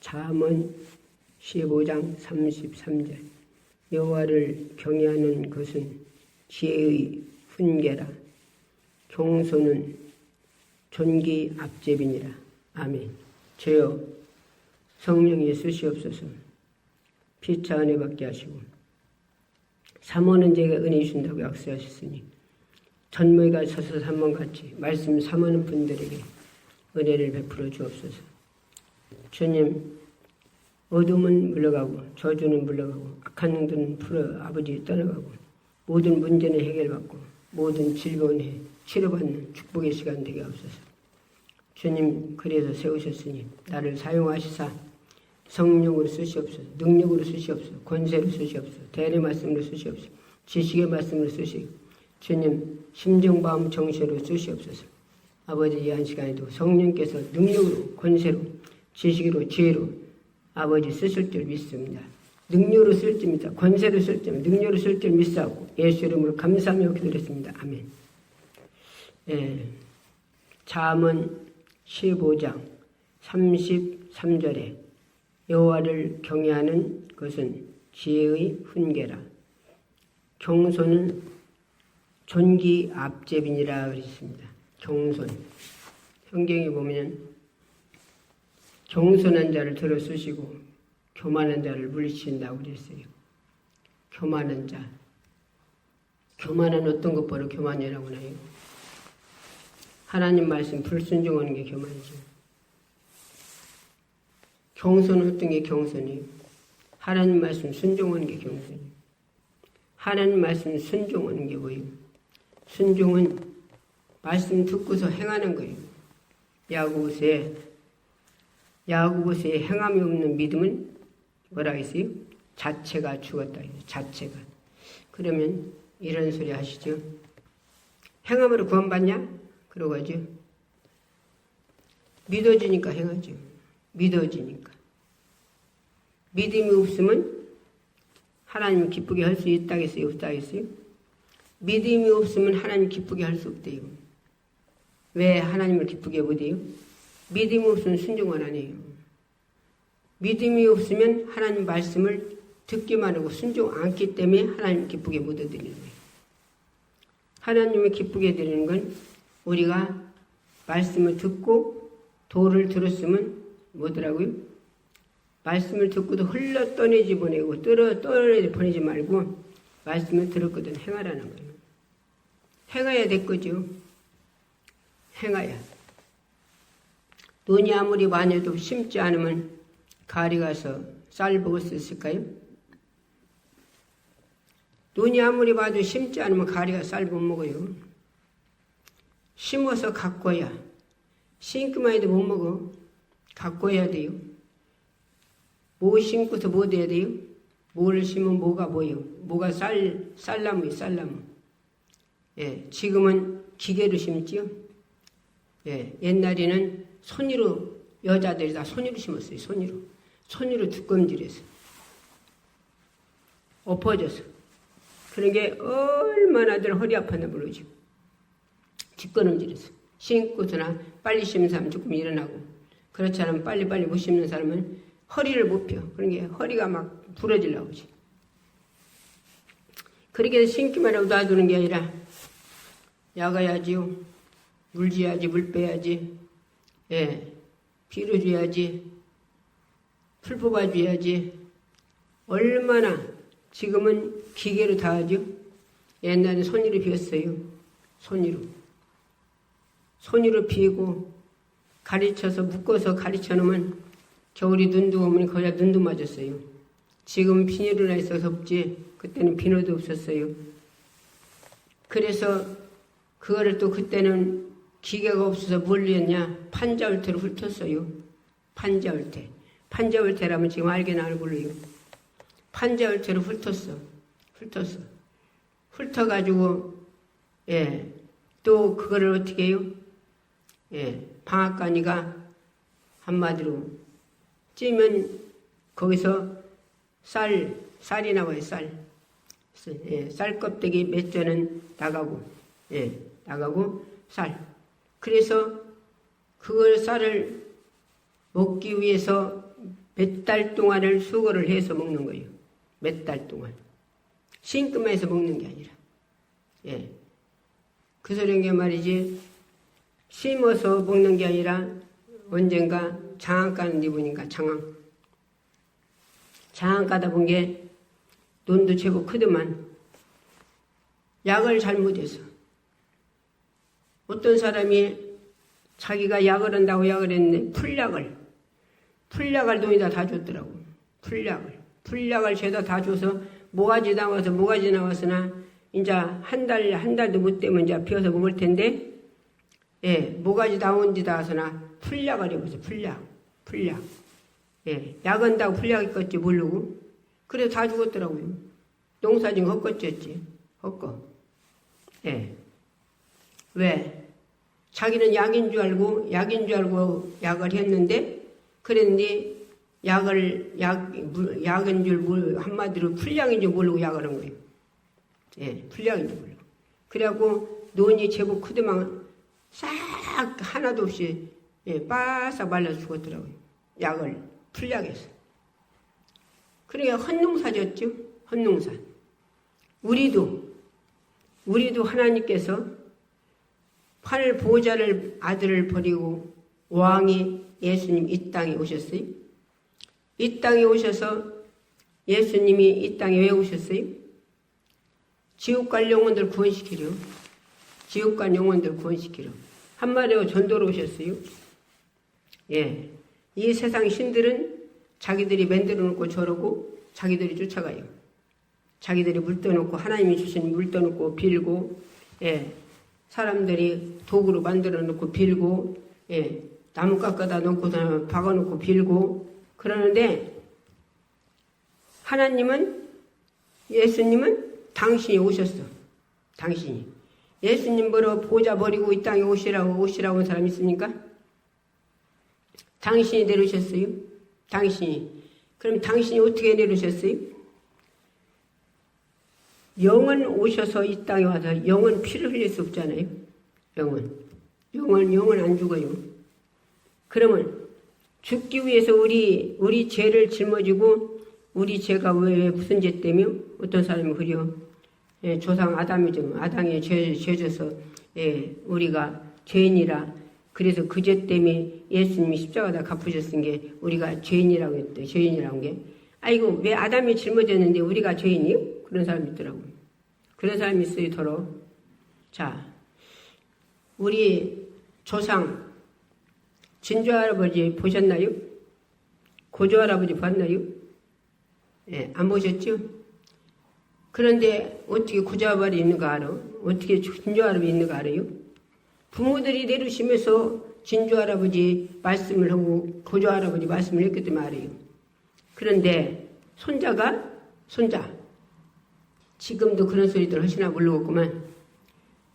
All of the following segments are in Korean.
잠언 15장 33절 여호와를 경외하는 것은 지혜의 훈계라. 경소는 존귀 앞제비니라. 아멘. 주여 성령이 쓰시옵소서. 피차 은혜 받게 하시고 삼원은 제가 은혜 주신다고 약속하셨으니 전무이가 서서 삼원같이 말씀 삼원은 분들에게 은혜를 베풀어 주옵소서. 주님, 어둠은 물러가고 저주는 물러가고 악한 영들은 풀어 아버지 떠나가고 모든 문제는 해결받고 모든 질병은 치료받는 축복의 시간 되게 하옵소서. 주님, 그래서 세우셨으니 나를 사용하시사 성령으로 쓰시옵소서. 능력으로 쓰시옵소서. 권세로 쓰시옵소서. 대리 말씀으로 쓰시옵소서. 지식의 말씀으로 쓰시옵소서. 주님, 심정 마음 정신으로 쓰시옵소서. 아버지, 이 한 시간에도 성령께서 능력으로 권세로 지식으로 지혜로 아버지 쓰실 줄 믿습니다. 능력으로 쓸 줄 믿다. 권세로 쓸 줄, 능력으로 쓸 줄 믿사옵고 예수 이름으로 감사하며 기도드렸습니다. 아멘. 잠언 15장 33절에 여호와를 경외하는 것은 지혜의 훈계라. 경손은 존귀 앞제비니라 그랬습니다. 경손. 성경에 보면 경손한 자를 들어 쓰시고 교만한 자를 물리친다고 그랬어요. 교만한 자. 교만한 어떤 것보다 교만이라고 하나요? 하나님 말씀 불순종하는 게 교만이죠. 경손은 어떤 게 경손이에요? 하나님 말씀 순종하는 게 경손이에요. 하나님 말씀 순종하는 게 뭐예요? 순종은 말씀 듣고서 행하는 거예요. 야고보서에 행함이 없는 믿음은 뭐라 했어요? 자체가 죽었다. 자체가. 그러면 이런 소리 하시죠. 행함으로 구원받냐? 그러고 하죠. 믿어지니까 행하죠. 믿어지니까. 믿음이 없으면 하나님 기쁘게 할 수 있다겠어요? 없다겠어요? 믿음이 없으면 하나님 기쁘게 할 수 없대요. 왜 하나님을 기쁘게 못해요? 믿음이 없으면 순종을 안 해요. 믿음이 없으면 하나님 말씀을 듣기만 하고 순종 않기 때문에 하나님 기쁘게 못 드리는 거예요. 하나님을 기쁘게 드리는 건 우리가 말씀을 듣고 도를 들었으면 뭐더라고요? 말씀을 듣고도 흘러 떠내지 보내고 떠내지 보내지 말고 말씀을 들었거든 행하라는 거예요. 행해야 될 거죠. 행해야. 논이 아무리 많아도 심지 않으면 가리 가서 쌀 먹을 수 있을까요? 논이 아무리 봐도 심지 않으면 가리가 쌀 못 먹어요. 심어서 가꿔야. 심기만 해도 못 먹어. 가꿔야 돼요. 뭐 심고서 뭐 돼야 돼요? 뭘 심으면 뭐가 보여? 뭐가 쌀나무예요, 쌀나무. 예, 지금은 기계로 심지요. 예, 옛날에는 손으로, 여자들이 다 손으로 심었어요, 손으로. 손으로 두꺼움질해서. 엎어져서. 그런 게 얼마나들 허리 아팠나 모르죠. 뒷걸음질해서. 심고서나 빨리 심는 사람은 조금 일어나고, 그렇지 않으면 빨리빨리 못 심는 사람은 허리를 못 펴. 그런 게 허리가 막 부러지려고 하지. 그렇게 심기만 하고 놔두는 게 아니라, 야가야지요. 물 줘야지, 물 빼야지. 예, 비료 줘야지. 풀 뽑아줘야지. 얼마나, 지금은 기계로 다 하죠. 옛날에 손으로 비웠어요. 손으로 비우고 가르쳐서 묶어서 가르쳐 놓으면 겨울이 눈도 오면 거기다 눈도 맞았어요. 지금 비닐이나 있어서 없지. 그때는 비닐도 없었어요. 그래서 그거를 또 그때는 기계가 없어서 뭘 했냐? 판자울테로 훑었어요. 판자울테라면 지금 알게나 안 몰라요. 판자울테로 훑었어. 훑어가지고, 예, 또 그거를 어떻게 해요? 예, 방앗간이가 한마디로 찌면 거기서 쌀이 나와요, 쌀. 예, 쌀 껍데기 몇 전은 나가고, 예, 나가고, 쌀. 그래서 그걸 쌀을 먹기 위해서 몇 달 동안을 수거를 해서 먹는 거예요. 몇 달 동안. 심기만 해서 먹는 게 아니라. 예. 그 소리인 게 말이지, 심어서 먹는 게 아니라 언젠가 장항 가는 데 보니까 장항 가다 본 게 논도 제법 크더만 약을 잘못해서 어떤 사람이 자기가 약을 한다고 약을 했는데 풀약을 돈에다 다 줬더라고. 풀약을 죄다 다 줘서 모가지 나와서나 이제 한 달도 못 되면 이제 비워서 먹을 텐데, 예, 모가지 나온 데다 와서나 풀약을 해보세요. 풀약. 예, 약한다고 풀약이 껐지 모르고. 그래서 다 죽었더라고요. 농사진 헛것졌지. 헛거. 예. 왜? 자기는 약인 줄 알고 약을 했는데, 그랬는데, 약인 줄 한마디로 풀약인 줄 모르고 약을 한 거예요. 예, 풀약인 줄 모르고. 그래갖고, 논이 제법 크더만, 싹 하나도 없이, 예, 바싹 말라서 죽었더라고요. 풀약에서. 그러니까 헛농사졌죠? 헛농사. 우리도 하나님께서 팔 보좌를 아들을 버리고 왕이 예수님 이 땅에 오셨어요. 이 땅에 오셔서 예수님이 이 땅에 왜 오셨어요? 지옥 갈 영혼들 구원시키려. 한마디로 전도로 오셨어요. 예. 이 세상 신들은 자기들이 만들어 놓고 저러고 자기들이 쫓아가요. 자기들이 물 떠놓고 하나님이 주신 물 떠놓고 빌고, 예. 사람들이 도구로 만들어 놓고 빌고, 예. 나무 깎아다 놓고 박아 놓고 빌고 그러는데, 예수님은 당신이 오셨어. 당신이. 예수님 보러 보좌 버리고 이 땅에 오시라고 온 사람 있습니까? 당신이 내려오셨어요? 당신이. 그럼 당신이 어떻게 내려오셨어요? 영은 오셔서 이 땅에 와서 영은 피를 흘릴 수 없잖아요. 영은 안 죽어요. 그러면 죽기 위해서 우리 죄를 짊어지고 우리 죄가 왜 무슨 죄 때문에 어떤 사람이 그려? 예, 조상 아담이 죄져서 예, 우리가 죄인이라. 그래서 그 죄 때문에 예수님이 십자가다 갚으셨은 게 우리가 죄인이라고 했대. 죄인이라는 게. 아이고, 왜 아담이 짊어졌는데 우리가 죄인이요? 그런 사람이 있더라고요. 그런 사람이 있어요, 더러. 자, 우리 조상, 진주할아버지 보셨나요? 고조할아버지 봤나요? 예, 안 보셨죠? 그런데 어떻게 고조할아버지 있는가 알아? 어떻게 진주할아버지 있는가 알아요? 부모들이 내려오시면서 진주할아버지 말씀을 하고 고조할아버지 말씀을 했기 때문에 알아요. 그런데 손자 지금도 그런 소리들 하시나 모르겠구만.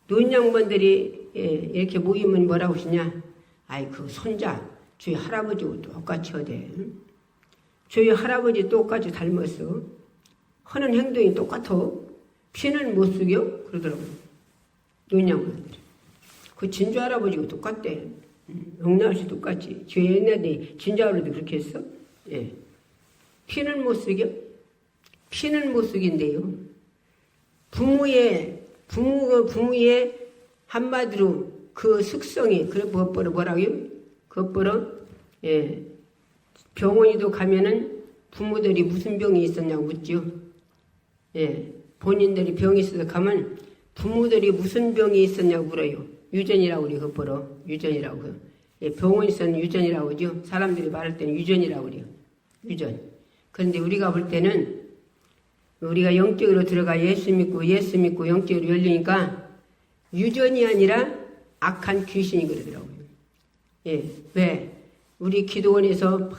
노인양반들이 이렇게 모이면 뭐라고 하시냐? 아이 그 손자 저희 할아버지하고 똑같이 하대. 저희 할아버지 똑같이 닮았어. 하는 행동이 똑같아. 피는 못 숙여? 그러더라고요. 노인양반들이. 그 진주 할아버지가 똑같대. 영락씨 똑같이. 저희 옛날에 진주 할아버지도 그렇게 했어? 예. 피는 못 숙여? 피는 못 숙인데요. 부모의 한마디로 그 숙성이, 그래, 뭐라고요? 그것보러, 예. 병원에도 가면은 부모들이 무슨 병이 있었냐고 묻죠. 예. 본인들이 병이 있어서 가면 부모들이 무슨 병이 있었냐고 물어요. 유전이라고 그래요, 그것보러. 유전이라고. 예, 병원에 있었는 유전이라고 하죠. 사람들이 말할 때는 유전이라고 그래요. 유전. 그런데 우리가 볼 때는 우리가 영적으로 들어가 예수 믿고 영적으로 열리니까 유전이 아니라 악한 귀신이 그러더라고요. 예, 왜? 우리 기도원에서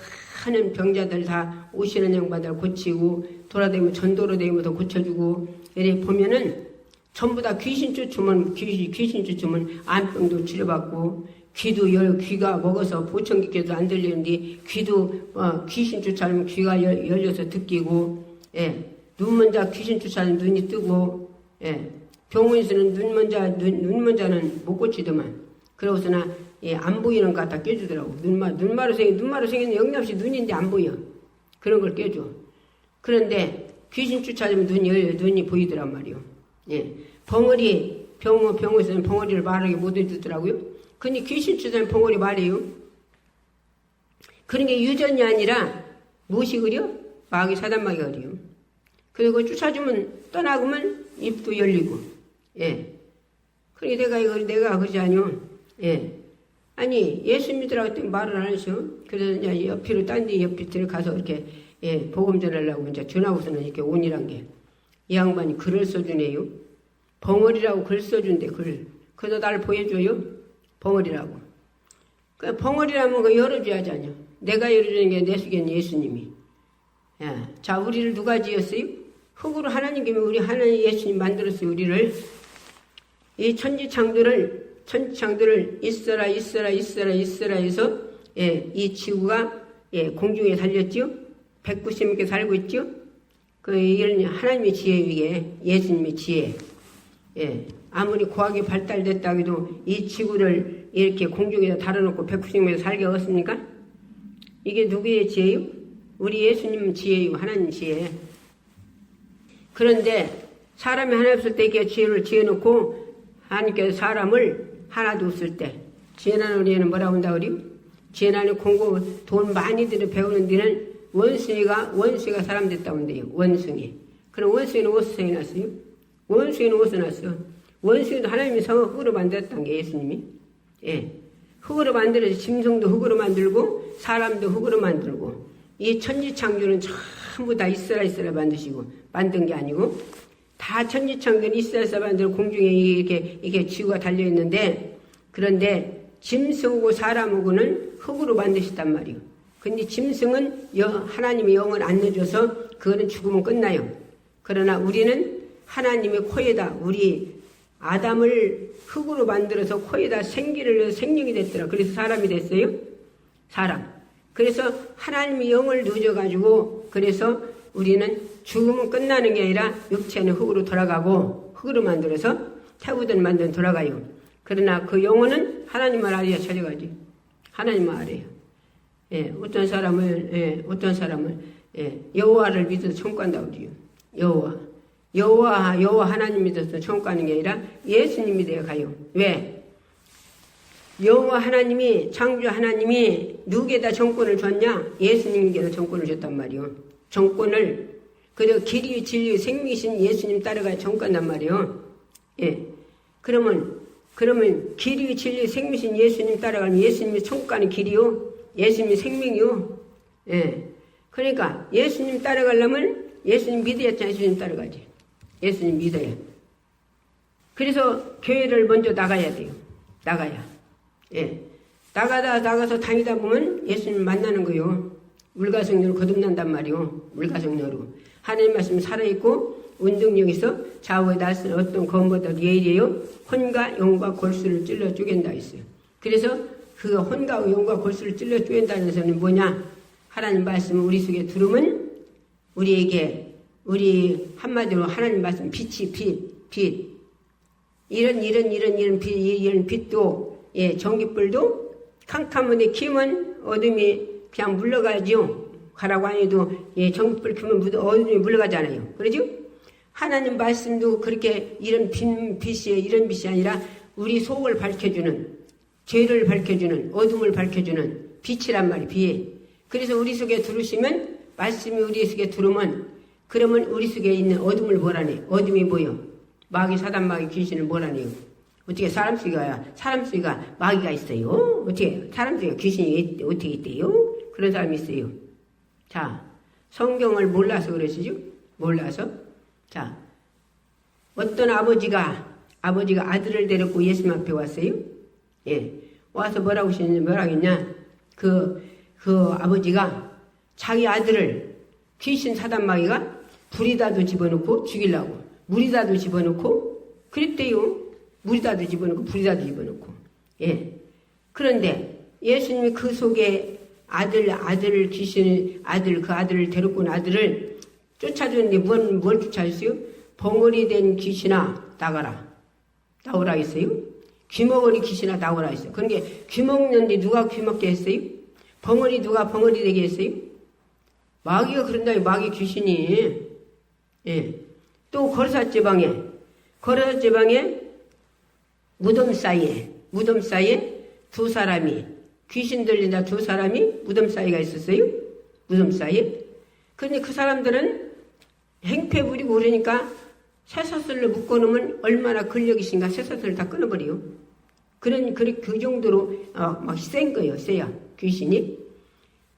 많은 병자들 다 오시는 양반들 고치고 돌아다니면 전도로 다니면서 고쳐주고 이래 보면은 전부 다 귀신 쫓으면 암병도 치료받고 귀가 먹어서 보청기께도 안 들리는데 귀신 쫓아내면 귀가 열려서 듣기고 예. 눈먼자 귀신 쫓아내면 눈이 뜨고 예. 병원에서는 눈먼자는 못 고치더만. 그러고서나 안 보이는 거 갖다 껴주더라고. 눈마루 생긴 영락없이 눈인데 안 보여. 그런 걸 껴줘. 그런데 귀신 쫓아주면 눈이 보이더란 말이요. 예. 병원에서는 벙어리를 말하게 못 해주더라고요. 근데 귀신 쫓아주면 벙어리 말해요. 그런 게 유전이 아니라 무엇이 그려? 마귀 사단마귀가 그려. 그리고 쫓아주면 떠나고면 입도 열리고. 예. 그러니까 내가 그러지 아니요. 예. 아니, 예수 믿으라고 했더니 말을 안 하셔. 그래서 이제 옆으로 딴 데 옆에 가서 이렇게, 복음 전하려고 이제 전하고서는 이렇게 온이란 게. 이 양반이 글을 써주네요. 벙어리라고 글 써준대, 글. 그래서 나를 보여줘요. 벙어리라고. 그 벙어리라면 그 열어줘야지 아니요. 내가 열어주는 게 내 속에는 예수님이. 야, 자, 우리를 누가 지었어요? 흙으로 하나님께면 우리 하나님 예수님 만들었어요, 우리를. 이 천지창조를 있어라 해서, 이 지구가, 공중에 달렸죠? 190개 살고 있죠? 이런 하나님의 지혜 이게, 예수님의 지혜. 아무리 과학이 발달됐다 해도 이 지구를 이렇게 공중에다 달아놓고 190개 살게 하겠습니까? 이게 누구의 지혜요? 우리 예수님 지혜이고, 하나님 지혜. 그런데 사람이 하나 없을 때 이렇게 지혜를 지어놓고, 하나님께서 사람을 하나도 없을 때 지혜나는 우리에는 뭐라고 한다 그래요? 지혜나는 공부 돈 많이 들여 배우는 데는 원숭이가 사람 됐다고 한대요. 원숭이. 그럼 원숭이는 어디서 났어요? 원숭이는 어디서 났어? 원숭이도 하나님의 성을 흙으로 만들었다는 게 예수님이. 흙으로 만들어서 짐승도 흙으로 만들고 사람도 흙으로 만들고 이 천지창조는 전부 다 있어라 만드시고 만든 게 아니고 다 천지창조는 있어서 만들고 공중에 이게 지구가 달려있는데 그런데 짐승하고 사람하고는 흙으로 만드셨단 말이에요. 근데 짐승은 하나님의 영을 안 넣어줘서 그거는 죽으면 끝나요. 그러나 우리는 하나님의 코에다 우리 아담을 흙으로 만들어서 코에다 생기를 넣어서 생명이 됐더라. 그래서 사람이 됐어요. 사람. 그래서 하나님의 영을 넣어줘가지고 그래서 우리는 죽으면 끝나는 게 아니라 육체는 흙으로 돌아가고 흙으로 만들어서 태우든 만든 돌아가요. 그러나 그 영혼은 하나님만 알아야 찾아가지. 하나님만 알아요. 어떤 사람을 여호와를 믿어서 천국간다고 그래요. 여호와 하나님 믿어서 천국 가는 게 아니라 예수님 믿어야 가요. 왜? 여호와 하나님이 창조 하나님이 누구에다 정권을 줬냐? 예수님께서 정권을 줬단 말이요. 정권을 그리고 길이 진리 생명이신 예수님 따라가야 정권 간단 말이요. 그러면 길이 진리 생명이신 예수님 따라가면 예수님이 천국 가는 길이요. 예수님이 생명이요. 그러니까 예수님 따라가려면 예수님 믿어야지 예수님 따라가지. 예수님 믿어야. 그래서 교회를 먼저 나가야 돼요. 나가야. 나가서 다니다 보면 예수님 만나는 거요. 물가성녀로 거듭난단 말이요. 물가성녀로. 하나님 말씀 살아있고 운동력 있어 좌우에 나선 어떤 검보다 예일이에요. 혼과 영과 골수를 찔러 쪼갠다 했어요. 그래서 그 혼과 영과 골수를 찔러 쪼갠다는 것은 뭐냐? 하나님 말씀을 우리 속에 들으면 우리에게 우리 한마디로 하나님 말씀 빛이 빛 이런 빛도 전깃불도 캄캄한데 키면 어둠이 그냥 물러가죠. 가라고 안 해도 전깃불 키면 어둠이 물러가잖아요. 그러죠? 하나님 말씀도 그렇게 이런 빛이 아니라 우리 속을 밝혀주는 죄를 밝혀주는 어둠을 밝혀주는 빛이란 말이에요. 빛. 그래서 우리 속에 들으시면 말씀이 우리 속에 들으면 그러면 우리 속에 있는 어둠을 뭐라네? 어둠이 뭐요? 마귀 사단 마귀 귀신을 뭐라네요? 어떻게 사람 속에가 마귀가 있어요? 어떻게 사람 속에 귀신이 어떻게 있대요? 그런 사람이 있어요. 자, 성경을 몰라서 그러시죠? 몰라서. 자, 어떤 아버지가 아들을 데리고 예수님 앞에 왔어요. 와서 뭐라고 했냐? 그 아버지가 자기 아들을 귀신 사단 마귀가 불에다도 집어넣고 죽이려고 물에다도 집어넣고 그랬대요. 물에다도 집어넣고 불에다도 집어넣고. 그런데 예수님이 그 속에 그 아들을 데리고 온 아들을 쫓아주는데 뭘 쫓아줬어요? 벙어리 된 귀신아 나가라. 나오라 했어요. 귀머거리 귀신아 나오라 했어요. 그러니까 귀 먹는데 누가 귀 먹게 했어요? 벙어리 누가 벙어리 되게 했어요? 마귀가 그런다. 마귀 귀신이. 예. 또 거르사 지방에 무덤 사이에 두 사람이 귀신 들린다. 두 사람이 무덤 사이가 있었어요. 무덤 사이에. 그런데 그 사람들은 행패 부리고 그러니까 쇠사슬로 묶어놓으면 얼마나 근력이신가 쇠사슬을 다 끊어버려요. 그 정도로 막 센 거예요. 세야 귀신이.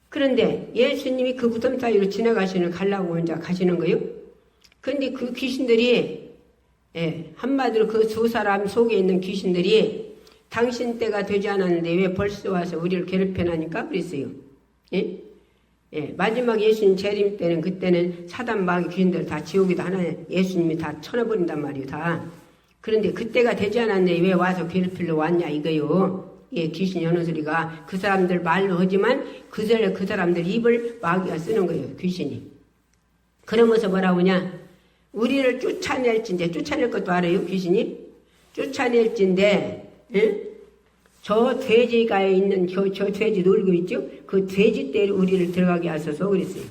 그런데 예수님이 그 무덤 사이로 가려고 혼자 가시는 거예요. 그런데 그 귀신들이 한마디로 그 두 사람 속에 있는 귀신들이 당신 때가 되지 않았는데 왜 벌써 와서 우리를 괴롭혀나니까 그랬어요. 마지막 예수님 재림 때는 그때는 사단 마귀 귀신들 다 지옥에다 하나 예수님이 다 쳐놔버린단 말이에요. 다. 그런데 그때가 되지 않았는데 왜 와서 괴롭히러 왔냐 이거요. 귀신 여는 소리가 그 사람들 말로 하지만 그 사람들 입을 마귀가 쓰는 거예요. 귀신이. 그러면서 뭐라고 하냐. 우리를 쫓아낼 것도 알아요. 귀신이. 쫓아낼진데 저 돼지가 있는 저 돼지 놀고 있죠. 그 돼지 떼를 우리를 들어가게 하셔서 그랬어요.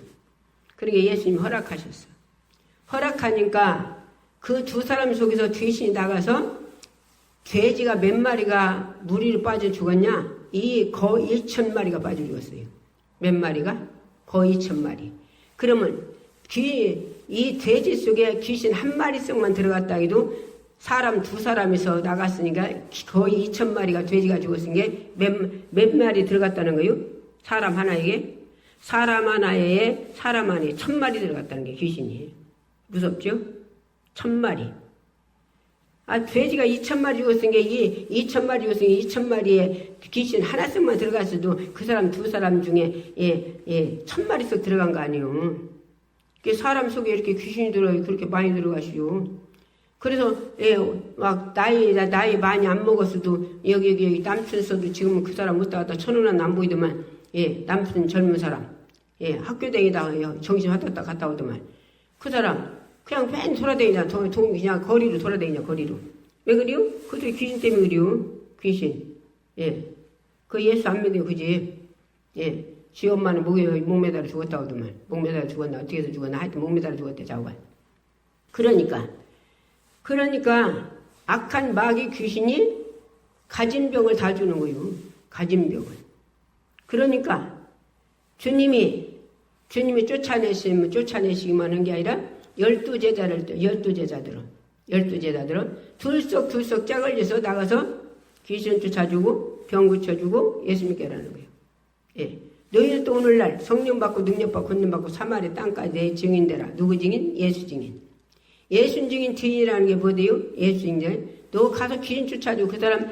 그러니까 예수님 허락하셨어. 허락하니까 그 두 사람 속에서 귀신이 나가서 돼지가 몇 마리가 물 위로 빠져 죽었냐? 거의 2,000마리가 빠져 죽었어요. 몇 마리가? 거의 2,000마리. 그러면 이 돼지 속에 귀신 한 마리씩만 들어갔다 해도 사람 두 사람에서 나갔으니까 거의 2,000마리가 돼지가 죽었으니까 몇 마리 들어갔다는 거예요? 사람 하나에 사람 안에 1,000마리 들어갔다는 게 귀신이. 무섭죠? 1,000마리. 돼지가 2,000마리 죽었으니까 2,000마리 죽었으니까 2,000마리에 귀신 하나씩만 들어갔어도 그 사람 두 사람 중에 1,000마리씩 들어간 거 아니에요. 사람 속에 이렇게 귀신이 그렇게 많이 들어가시오. 그래서 막 나이 많이 안 먹었어도 여기 남편 써도 지금은 그 사람 못 나갔다 1,000원 안 보이더만 남편 젊은 사람 학교 다니다가 정신 왔다 갔다 오더만 그 사람 그냥 맨 돌아다니냐 그냥 거리로 돌아다니냐 거리로. 왜 그래요? 그것도 귀신 때문에 그래요. 귀신. 그 예수 안 믿어요. 그지? 지 엄마는 목에 목매달아 죽었다고 하더만. 목매달아 죽었나 어떻게 해서 죽었나 하여튼 목매달아 죽었대 자고가. 그러니까 악한 마귀 귀신이 가진 병을 다 주는 거예요. 가진 병을. 그러니까 주님이 쫓아내시기만 한 게 아니라 12제자들은 둘썩 짝을려서 나가서 귀신 쫓아주고 병 고쳐주고 예수 믿게 하라는 거예요. 너희는 또 오늘날 성령 받고 능력 받고 권능 받고 사마리 땅까지 내 증인되라. 누구 증인? 예수 증인. 예수 증인 증인이라는 게 뭐대요? 예수 증인. 너 가서 귀신 쫓아주고 그 사람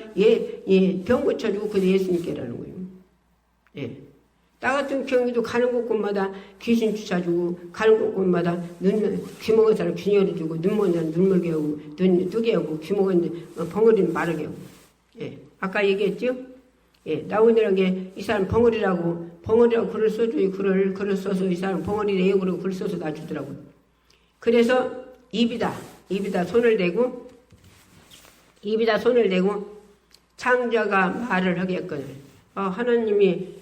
병 고쳐주고 그 예수 믿게 하라는 거예요. 나 같은 경우도 가는 곳곳마다 귀신 쫓아주고 가는 곳곳마다 귀 먹은 사람 귀 열어주고 눈 먹은 사람 눈 멀게 하고 눈 뜨게 하고 귀 먹은 벙어리는 마르게 하고. 아까 얘기했죠? 나오느라는 게 이 사람 벙어리라고 글을 써줘요. 글을 써서 이 사람 벙어리래요. 그러고 글 써서 놔주더라고요. 그래서 입에다 손을 대고 창자가 말을 하겠거늘. 하나님이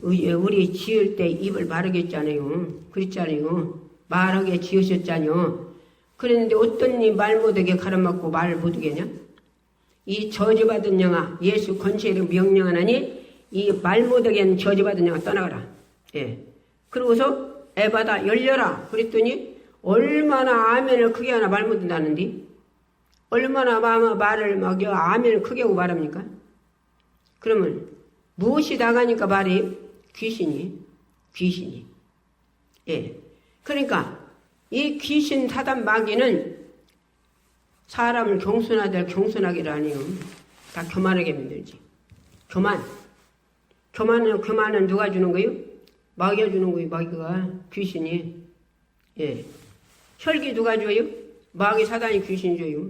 우리 지을 때 입을 마르게 했잖아요. 그랬잖아요. 말하게 지으셨잖아요. 그랬는데 어떤 이 말 못하게 가로막고 말을 못하게 하냐? 이 저주받은 영아, 예수 권세로 명령하나니 이 말 못하게 하는 저주받은 영아 떠나가라. 그러고서 에바다 열려라. 그랬더니 얼마나 아멘을 크게 하나 말 못한다는데 얼마나 말을 막 아멘을 크게 하고 말합니까? 그러면 무엇이 나가니까 말이 귀신이. 그러니까 이 귀신 사단 마귀는 사람을 경손하기를 아니에요. 다 교만하게 만들지. 교만은 누가 주는 거예요? 마귀가 주는 거예요. 마귀가 귀신이. 혈기 누가 줘요? 마귀 사단이 귀신 줘요.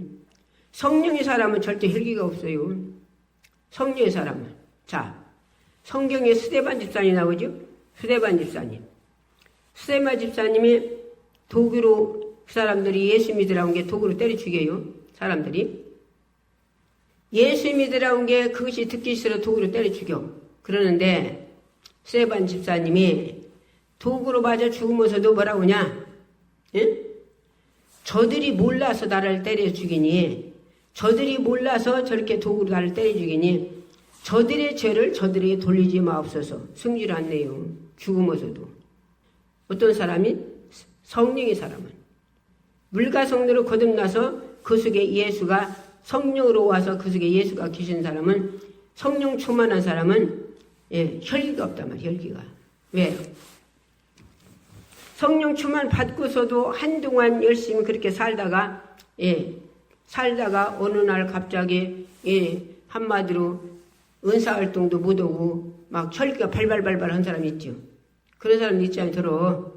성령의 사람은 절대 혈기가 없어요. 성령의 사람은. 자, 성경에 스데반 집사님 나오죠? 스데반 집사님이 도구로 그 사람들이 예수 믿으라고 한 게 도구로 때려 죽여요. 사람들이. 예수 믿으라는 게 그것이 듣기 싫어 도구로 때려 죽여. 그러는데 스테반 집사님이 도구로 맞아 죽으면서도 뭐라고 하냐? 예? 저들이 몰라서 나를 때려 죽이니, 저들이 몰라서 저렇게 도구로 나를 때려 죽이니, 저들의 죄를 저들에게 돌리지 마옵소서. 승질 안 내요. 죽으면서도. 어떤 사람이? 성령의 사람은. 물과 성령으로 거듭나서 그 속에 예수가 성령으로 와서 그 속에 예수가 계신 사람은, 성령 충만한 사람은 혈기가 없단 말이에요. 혈기가. 왜요? 성령 충만 받고서도 한동안 열심히 그렇게 살다가 어느 날 갑자기 한마디로 은사활동도 못하고 막 혈기가 발발발발 한 사람이 있죠. 그런 사람 있잖아요. 들어.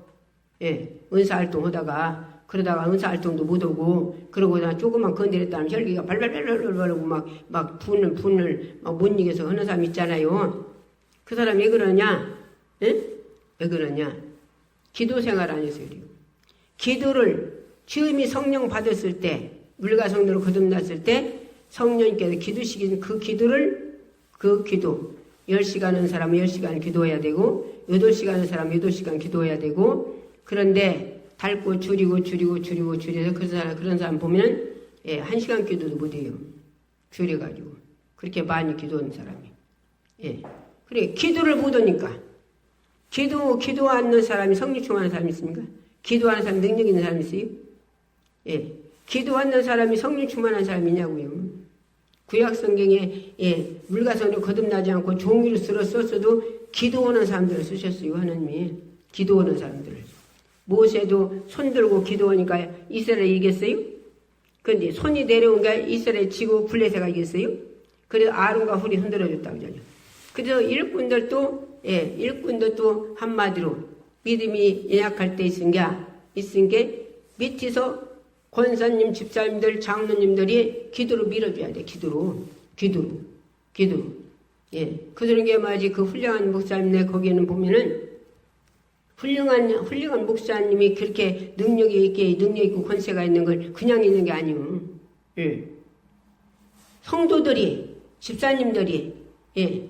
은사활동 하다가 그러다가 은사활동도 못하고 그러고 나 조금만 건드렸다면 혈기가 발발발발발발하고 막 분을 막 못 이겨서 하는 사람 있잖아요. 그 사람 왜 그러냐? 왜 그러냐? 기도 생활 안 해서 그래요. 기도를 처음에 성령 받았을 때, 물과 성령으로 거듭났을 때 성령님께서 기도시킨 그 기도 10시간 하는 사람은 10시간 기도해야 되고 8시간 하는 사람은 8시간 기도해야 되고, 그런데 닳고 줄이고 그런 사람 보면 1시간 기도도 못해요. 줄여가지고 그렇게 많이 기도하는 사람이. 그래 기도를 못하니까. 기도하는 사람이 성령 충만한 사람이 있습니까? 기도하는 사람이 능력 있는 사람이 있어요? 기도하는 사람이 성령 충만한 사람이 있냐고요. 구약 성경에 물과 성령으로 거듭나지 않고 종이로 썼어도 기도하는 사람들을 쓰셨어요. 하나님이 기도하는 사람들을. 모세도 손 들고 기도하니까 이스라엘이 이겼어요? 그런데 손이 내려오니까 이스라엘 지고 블레셋가 이겼어요? 그래서 아론과 훌이 흔들어줬다고 하잖아요. 그래서 일꾼들도 한마디로 믿음이 연약할 때 있은 게 밑에서 권사님, 집사님들, 장로님들이 기도로 밀어줘야 돼. 기도로. 그런 게 말이지. 그 훌륭한 목사님네 거기에는 보면은 훌륭한 목사님이 그렇게 능력 있고 권세가 있는 걸 그냥 있는 게 아니오. 성도들이, 집사님들이,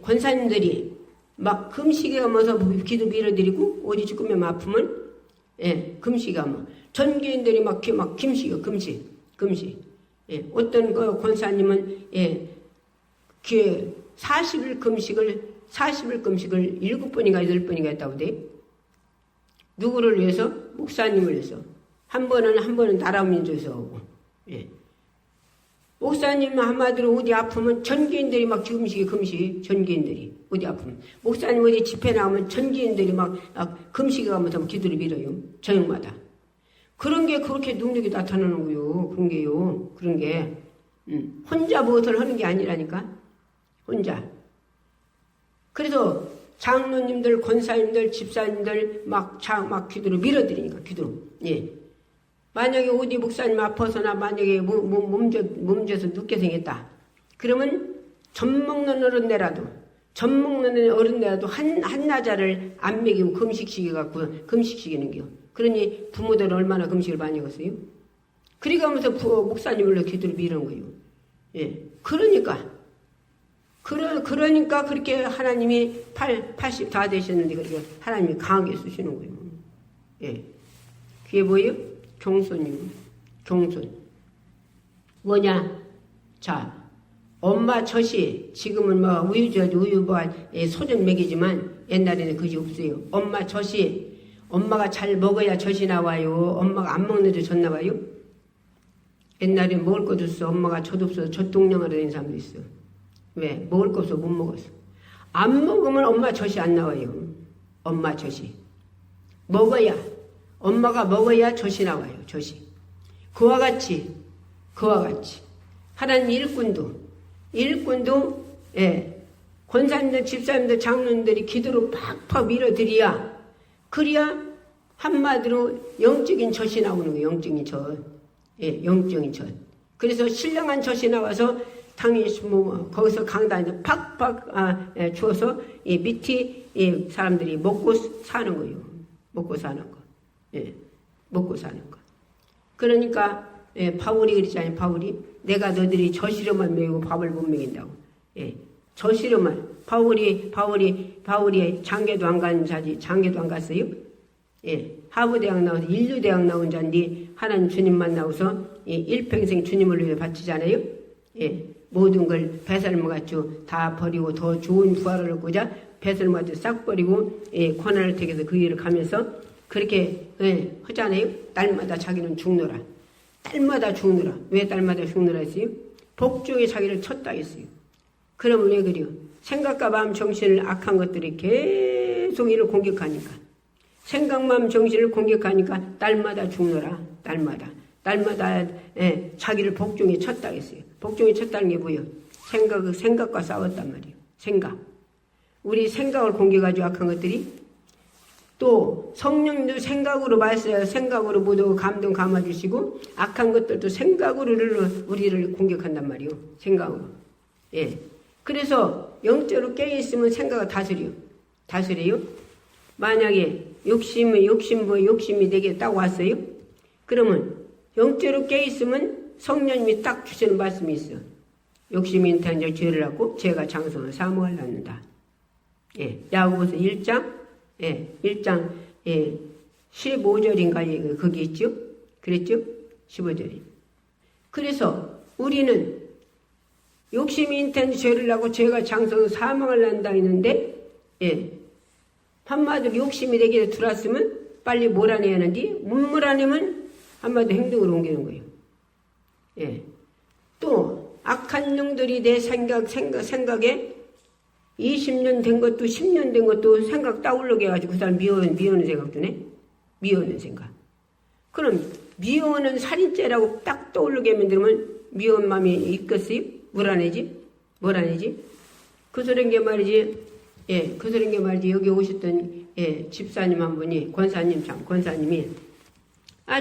권사님들이 막 금식에 가면서 기도 밀어드리고 어디 죽으면 아프면 금식에 가면 전교인들이 막 금식. 어떤 그 권사님은 40일 금식을 7번인가 8번인가 했다고 돼. 누구를 위해서? 목사님을 위해서. 한 번은 나라 민족에서 오고. 목사님 한마디로 어디 아프면 전교인들이 막 금식, 전교인들이 어디 아프면. 목사님 어디 집회 나오면 전교인들이 막 금식에 가면서 기도를 밀어요. 저녁마다. 그런 게 그렇게 능력이 나타나는 거요. 그런 게. 혼자 무엇을 하는 게 아니라니까. 혼자. 그래서 장로님들, 권사님들, 집사님들 막 기도를 밀어드리니까, 기도로. 만약에 어디 목사님 아파서나 만약에 몸져서 눕게 생겼다. 그러면 젖 먹는 어른네라도 한나자를 안 먹이고 금식시키는 겨. 그러니 부모들은 얼마나 금식을 많이 했어요? 그러면서 목사님을 기도를 미는 거예요. 그러니까 그렇게 하나님이 80 다 되셨는데 그렇게 하나님이 강하게 쓰시는 거예요. 그게 뭐예요? 경손이요. 경손. 뭐냐? 자, 엄마 젖이 지금은 우유 소전 먹이지만 옛날에는 그게 없어요. 엄마 젖이 엄마가 잘 먹어야 젖이 나와요. 엄마가 안 먹는데 젖 나와요? 옛날에 먹을 것도 없어. 엄마가 젖 없어서 젖동량으로 된 사람도 있어. 왜? 먹을 거 없어 못 먹었어. 안 먹으면 엄마 젖이 안 나와요. 엄마 젖이. 엄마가 먹어야 젖이 나와요. 젖이. 그와 같이 하나님 일꾼도 권사님들, 집사님들, 장로님들이 기도로 팍팍 밀어드려야 그래야 한마디로 영적인 젖이 나오는 거예요. 영적인 젖. 영적인 젖. 그래서 신령한 젖이 나와서 당연히 거기서 강단에서 팍팍 주어서 밑에 사람들이 먹고 사는 거예요. 먹고 사는 거. 그러니까 바울이 그랬잖아요. 바울이 내가 너들이 저시로만 먹이고 밥을 못 먹인다고. 저시로만 바울이 장계도 안 간 자지. 장계도 안 갔어요. 하버대학 나와서 인류대학 나온 자인데 하나님 주님 만나고서 일평생 주님을 위해 바치잖아요. 모든 걸 배설물같이 다 버리고 더 좋은 부활을 얻고자 배설물같이 싹 버리고 고난을 택해서 그 일을 가면서 그렇게 하잖아요. 딸마다 자기는 죽노라. 딸마다 죽노라. 왜 딸마다 죽노라 했어요? 복종에 자기를 쳤다 했어요. 그러면 왜 그래요? 생각과 마음 정신을 악한 것들이 계속 이를 공격하니까 생각 마음 정신을 공격하니까 딸마다 죽노라. 딸마다 자기를 복종에 쳤다 했어요. 복종에 쳤다는 게 뭐예요? 생각과 싸웠단 말이에요. 생각. 우리 생각을 공격하죠. 악한 것들이. 또 성령님도 생각으로 말씀해서 생각으로 모두 감동 감아주시고 악한 것들도 생각으로 우리를 공격한단 말이에요. 생각으로. 그래서 영적으로 깨어있으면 생각을 다스려요. 만약에 욕심이 내게 딱 왔어요. 그러면 영적으로 깨어있으면 성령님이 딱 주시는 말씀이 있어요. 욕심이 인탄자 죄를 하고 죄가 장성을 사모를 낳는다. 야고보서 1장 15절인가 거기 있죠? 그랬죠? 15절이. 그래서 우리는 욕심이 인탄자 죄를 하고 죄가 장성을 사망을 낳는다 했는데 한마디로 욕심이 내게 들어왔으면 빨리 몰아내야 하는데 못 몰아내면 한마디로 행동으로 옮기는 거예요. 또 악한 놈들이 내 생각에 20년 된 것도 10년 된 것도 생각 떠오르게 해가지고 그 사람 미워하는 생각 드네. 미워하는 생각. 그럼 미워하는 살인죄라고 딱 떠오르게 만들면 미워한 마음이 있겠어요? 몰아내지? 그 소린 게 말이지. 여기 오셨던 집사님 한 분이 권사님이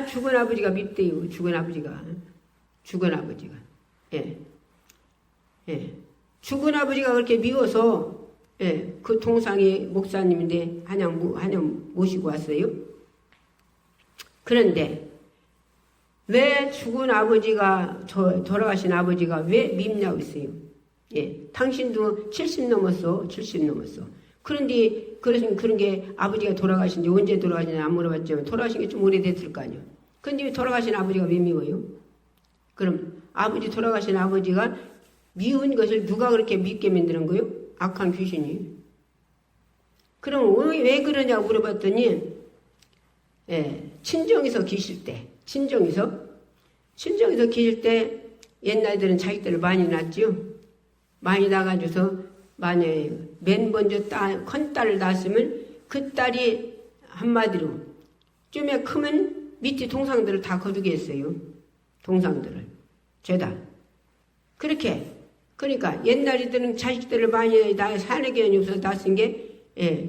죽은 아버지가 밉대요. 죽은 아버지가. 죽은 아버지가 그렇게 미워서 그 동상이 목사님인데 한양 모시고 왔어요. 그런데 왜 죽은 아버지가 돌아가신 아버지가 왜 밉냐고 했어요. 당신도 70 넘었어. 그런데 그런 게 아버지가 돌아가신 지 언제 돌아가시냐 안 물어봤지만 돌아가신 게 좀 오래됐을 거 아니에요. 그런데 왜 돌아가신 아버지가 왜 미워요? 그럼 돌아가신 아버지가 미운 것을 누가 그렇게 밉게 만드는 거예요? 악한 귀신이. 그럼 왜 그러냐고 물어봤더니 친정에서 계실 때 옛날들은 자식들을 많이 낳았지요. 많이 낳아줘서 만약에 맨 먼저 큰딸을 낳았으면 그 딸이 한마디로 좀에 크면 밑에 동상들을 다 거두게 했어요. 동상들을 죄다. 그러니까 옛날에들은 자식들을 많이 사내견이 없어서 낳았은 게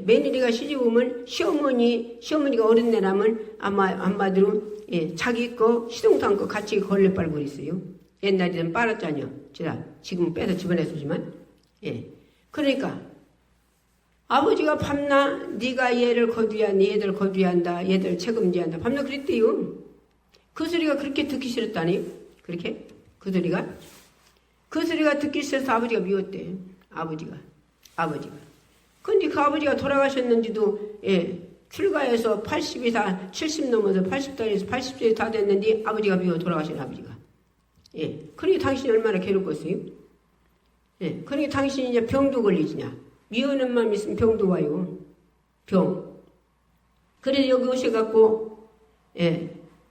며느리가 시집 오면 시어머니가 어린애라면 한마디로 자기 거 시동생 거 같이 걸레 빨고 그랬어요. 옛날에는 빨았잖아요. 지금 빼서 집어냈지만 그러니까 아버지가 밤낮 네가 얘를 거두야 얘들 거두야 한다. 얘들 책임져야 한다. 밤낮 그랬대요. 그 소리가 그렇게 듣기 싫었다니. 그렇게 그 소리가 듣기 싫어서 아버지가 미웠대. 아버지가. 근데 그 아버지가 돌아가셨는지도 출가해서 80이 다 70 넘어서 80달에서 80岁 다 됐는데 아버지가 미워 돌아가신 아버지가. 그러니까 당신이 얼마나 괴롭겠어요? 그러니까 당신이 이제 병도 걸리지냐. 미워하는 마음 있으면 병도 와요. 병. 그래서 여기 오셔갖고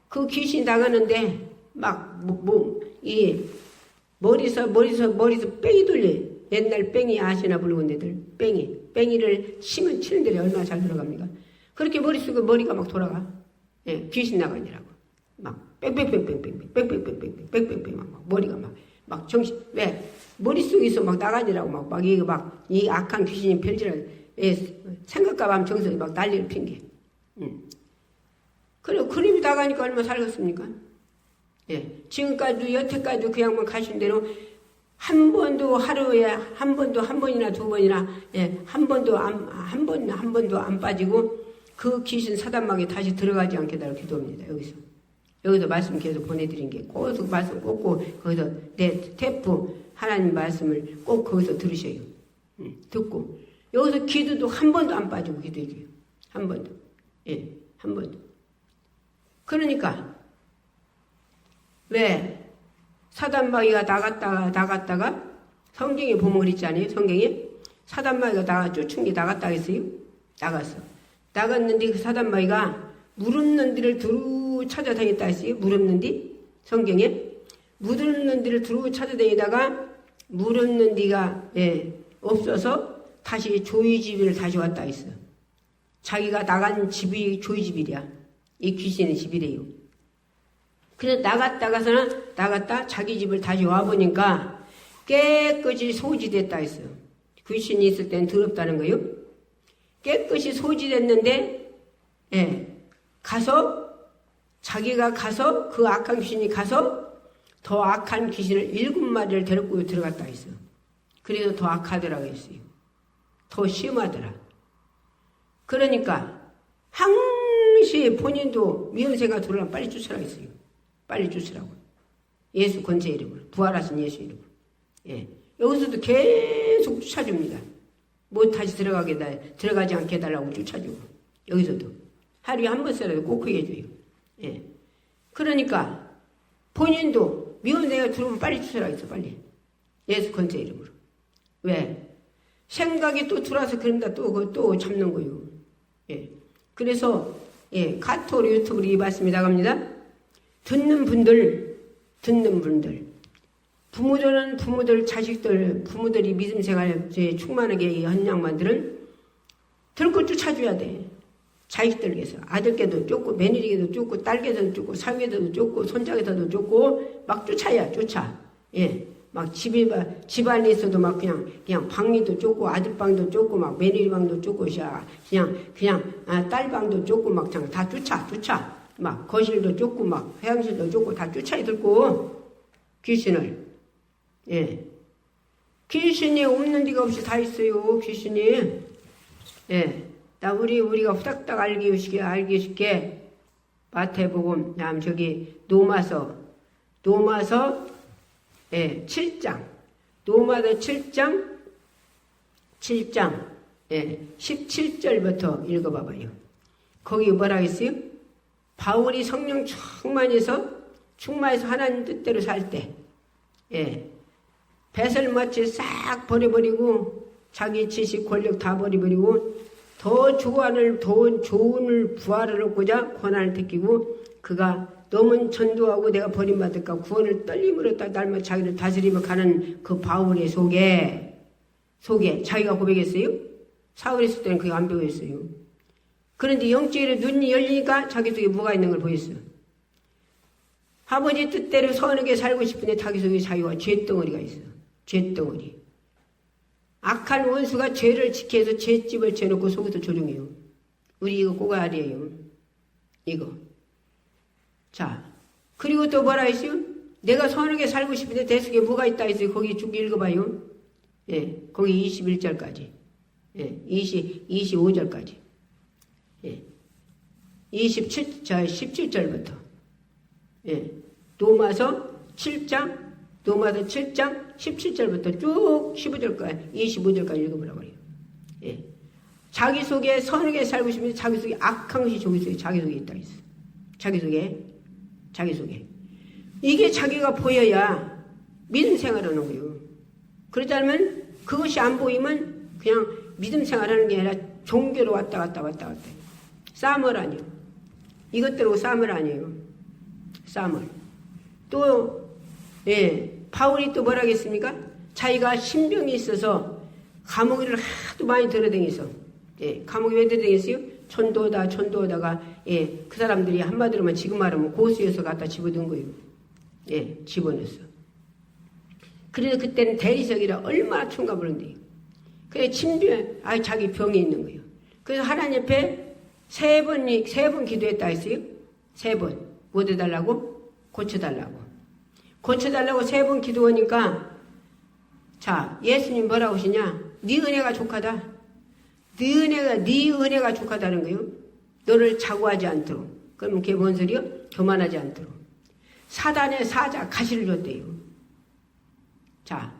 그 귀신 나가는데 막 머리서 뺑이 돌려. 옛날 뺑이 아시나 모르는 애들. 뺑이를 치는 데를 얼마나 잘 들어갑니까? 그렇게 머릿속에 머리가 막 돌아가. 귀신 나가니라고. 막 뺑뺑뺑뺑뺑 막 머리가 막 정신 왜 머릿속에서 막 나가니라고 막 이 악한 귀신이 별지를 생각과 마음 정성이 막 난리를 핀게. 그리고 그림이 나가니까 얼마나 살겠습니까? 지금까지도 여태까지도 그 양반 가신 대로 한 번도 하루에 한 번이나 두 번이나 한 번도 안 빠지고 그 귀신 사단막에 다시 들어가지 않게 달라고 기도합니다. 여기서 말씀 계속 보내드린 게 계속 말씀 꽂고 거기서 내 테프 하나님 말씀을 꼭 거기서 들으셔요. 듣고 여기서 기도도 한 번도 안 빠지고 기도해줘요. 한 번도. 예, 한 번도. 그러니까 왜 사단마귀가 나갔다가 성경에 보면 그랬잖아요. 성경에 사단마귀가 쫓은 게 나갔다 했어요. 나갔어. 나갔는데 그 사단마귀가 물 없는 데를 두루 찾아다녔다 했어요. 물 없는 데 성경에 물 없는 데를 두루 찾아다니다가 물 없는 데가 없어서 다시 조이집을 다시 왔다 했어. 자기가 나간 집이 조이집이랴. 이 귀신의 집이래요. 그래서 나갔다 자기 집을 다시 와보니까 깨끗이 소지됐다 했어. 귀신이 있을 땐 더럽다는 거요. 깨끗이 소지됐는데 자기가 가서 그 악한 귀신이 가서 더 악한 귀신을 7마리를 데리고 들어갔다 했어. 그래서 더 악하더라고 했어요. 더 심하더라. 그러니까 항시 본인도 미연세가 들어오면 빨리 쫓으라고 했어요. 빨리 쫓으라고. 예수 권세 이름으로. 부활하신 예수 이름으로. 예. 여기서도 계속 쫓아줍니다. 뭐 다시 들어가지 않게 해달라고 쫓아주고. 여기서도. 하루에 한 번씩이라도 꼭 그게 해줘요. 예. 그러니까 본인도 미연세가 들어오면 빨리 쫓으라고 했어. 빨리. 예수 권세 이름으로. 왜? 생각이 또 들어와서 그런다 또 잡는 거예요. 예. 그래서 카톡 유튜브로 이 말씀이 나갑니다. 듣는 분들 부모들 자식들 부모들이 믿음 생활에 충만하게 한 양반들은 들고 쫓아줘야 돼. 자식들 위해서 아들께도 쫓고 며느리께도 쫓고 딸께도 쫓고 사위께도 쫓고 손자께도 쫓고 막 쫓아. 예. 막 집안에 있어도 막 그냥 방리도 쫓고 아들방도 쫓고 막 며느리방도 쫓고 그냥 딸방도 쫓고 막 다 쫓아 막 거실도 쫓고 막 회양실도 쫓고 다 쫓아야 들고 귀신을 귀신이 없는 데가 없이 다 있어요. 귀신이 나 우리가 후닥닥 알기 쉽게 마태복음 저기 노마서 7장. 노마서 7장 17절부터 읽어봐봐요. 거기 뭐라 했어요? 바울이 성령 충만해서 하나님 뜻대로 살 때, 뱃을 마치 싹 버려버리고, 자기 지식, 권력 다 버려버리고, 더 좋은 부활을 얻고자 권한을 택기고, 그가 너무 전도하고 내가 버림받을까 구원을 떨림으로 날마 자기를 다스리며 가는 그 바울의 속에 자기가 고백했어요. 사울이 있을 때는 그게 안 배웠어요. 그런데 영적으로 눈이 열리니까 자기 속에 뭐가 있는 걸 보였어요. 아버지 뜻대로 선하게 살고 싶은데 자기 속에 자기가 죄덩어리가 있어요. 죄덩어리. 악한 원수가 죄를 지켜서 죄집을 재놓고 속에서 조종해요. 우리 이거 꼭 알아요. 이거. 자, 그리고 또 뭐라 했어요? 내가 선하게 살고 싶은데 내 속에 뭐가 있다 했어요. 거기 쭉 읽어봐요. 거기 21절까지. 25절까지. 17절부터. 노마서 7장 17절부터 쭉 15절까지, 25절까지 읽어보라고 해요. 자기 속에 선하게 살고 싶은데 자기 속에 악한 것이 자기 속에 있다 했어. 자기 속에. 이게 자기가 보여야 믿음 생활하는 거예요. 그렇지 않으면 그것이 안 보이면 그냥 믿음 생활하는 게 아니라 종교로 왔다 갔다. 싸움을 아니에요. 이것대로 싸움을 아니에요. 싸움을. 또, 바울이 또 뭐라 하겠습니까? 자기가 신병이 있어서 감옥을 하도 많이 들어다녔어. 감옥에 왜 들어다녔어요? 전도하다가, 그 사람들이 한마디로만 지금 말하면 고수여서 갖다 집어든 거예요. 집어넣었어. 그래서 그때는 대리석이라 얼마나 충가부른데요. 그래서 자기 병이 있는 거예요. 그래서 하나님 앞에 세 번 기도했다 했어요. 3번. 뭐 해달라고? 고쳐달라고 3번 기도하니까, 자, 예수님 뭐라고 하시냐? 네 은혜가 족하다. 네 은혜가 족하다는 거예요. 너를 자고하지 않도록. 그러면 그게 뭔 소리요? 교만하지 않도록. 사단의 사자 가시를 줬대요. 자,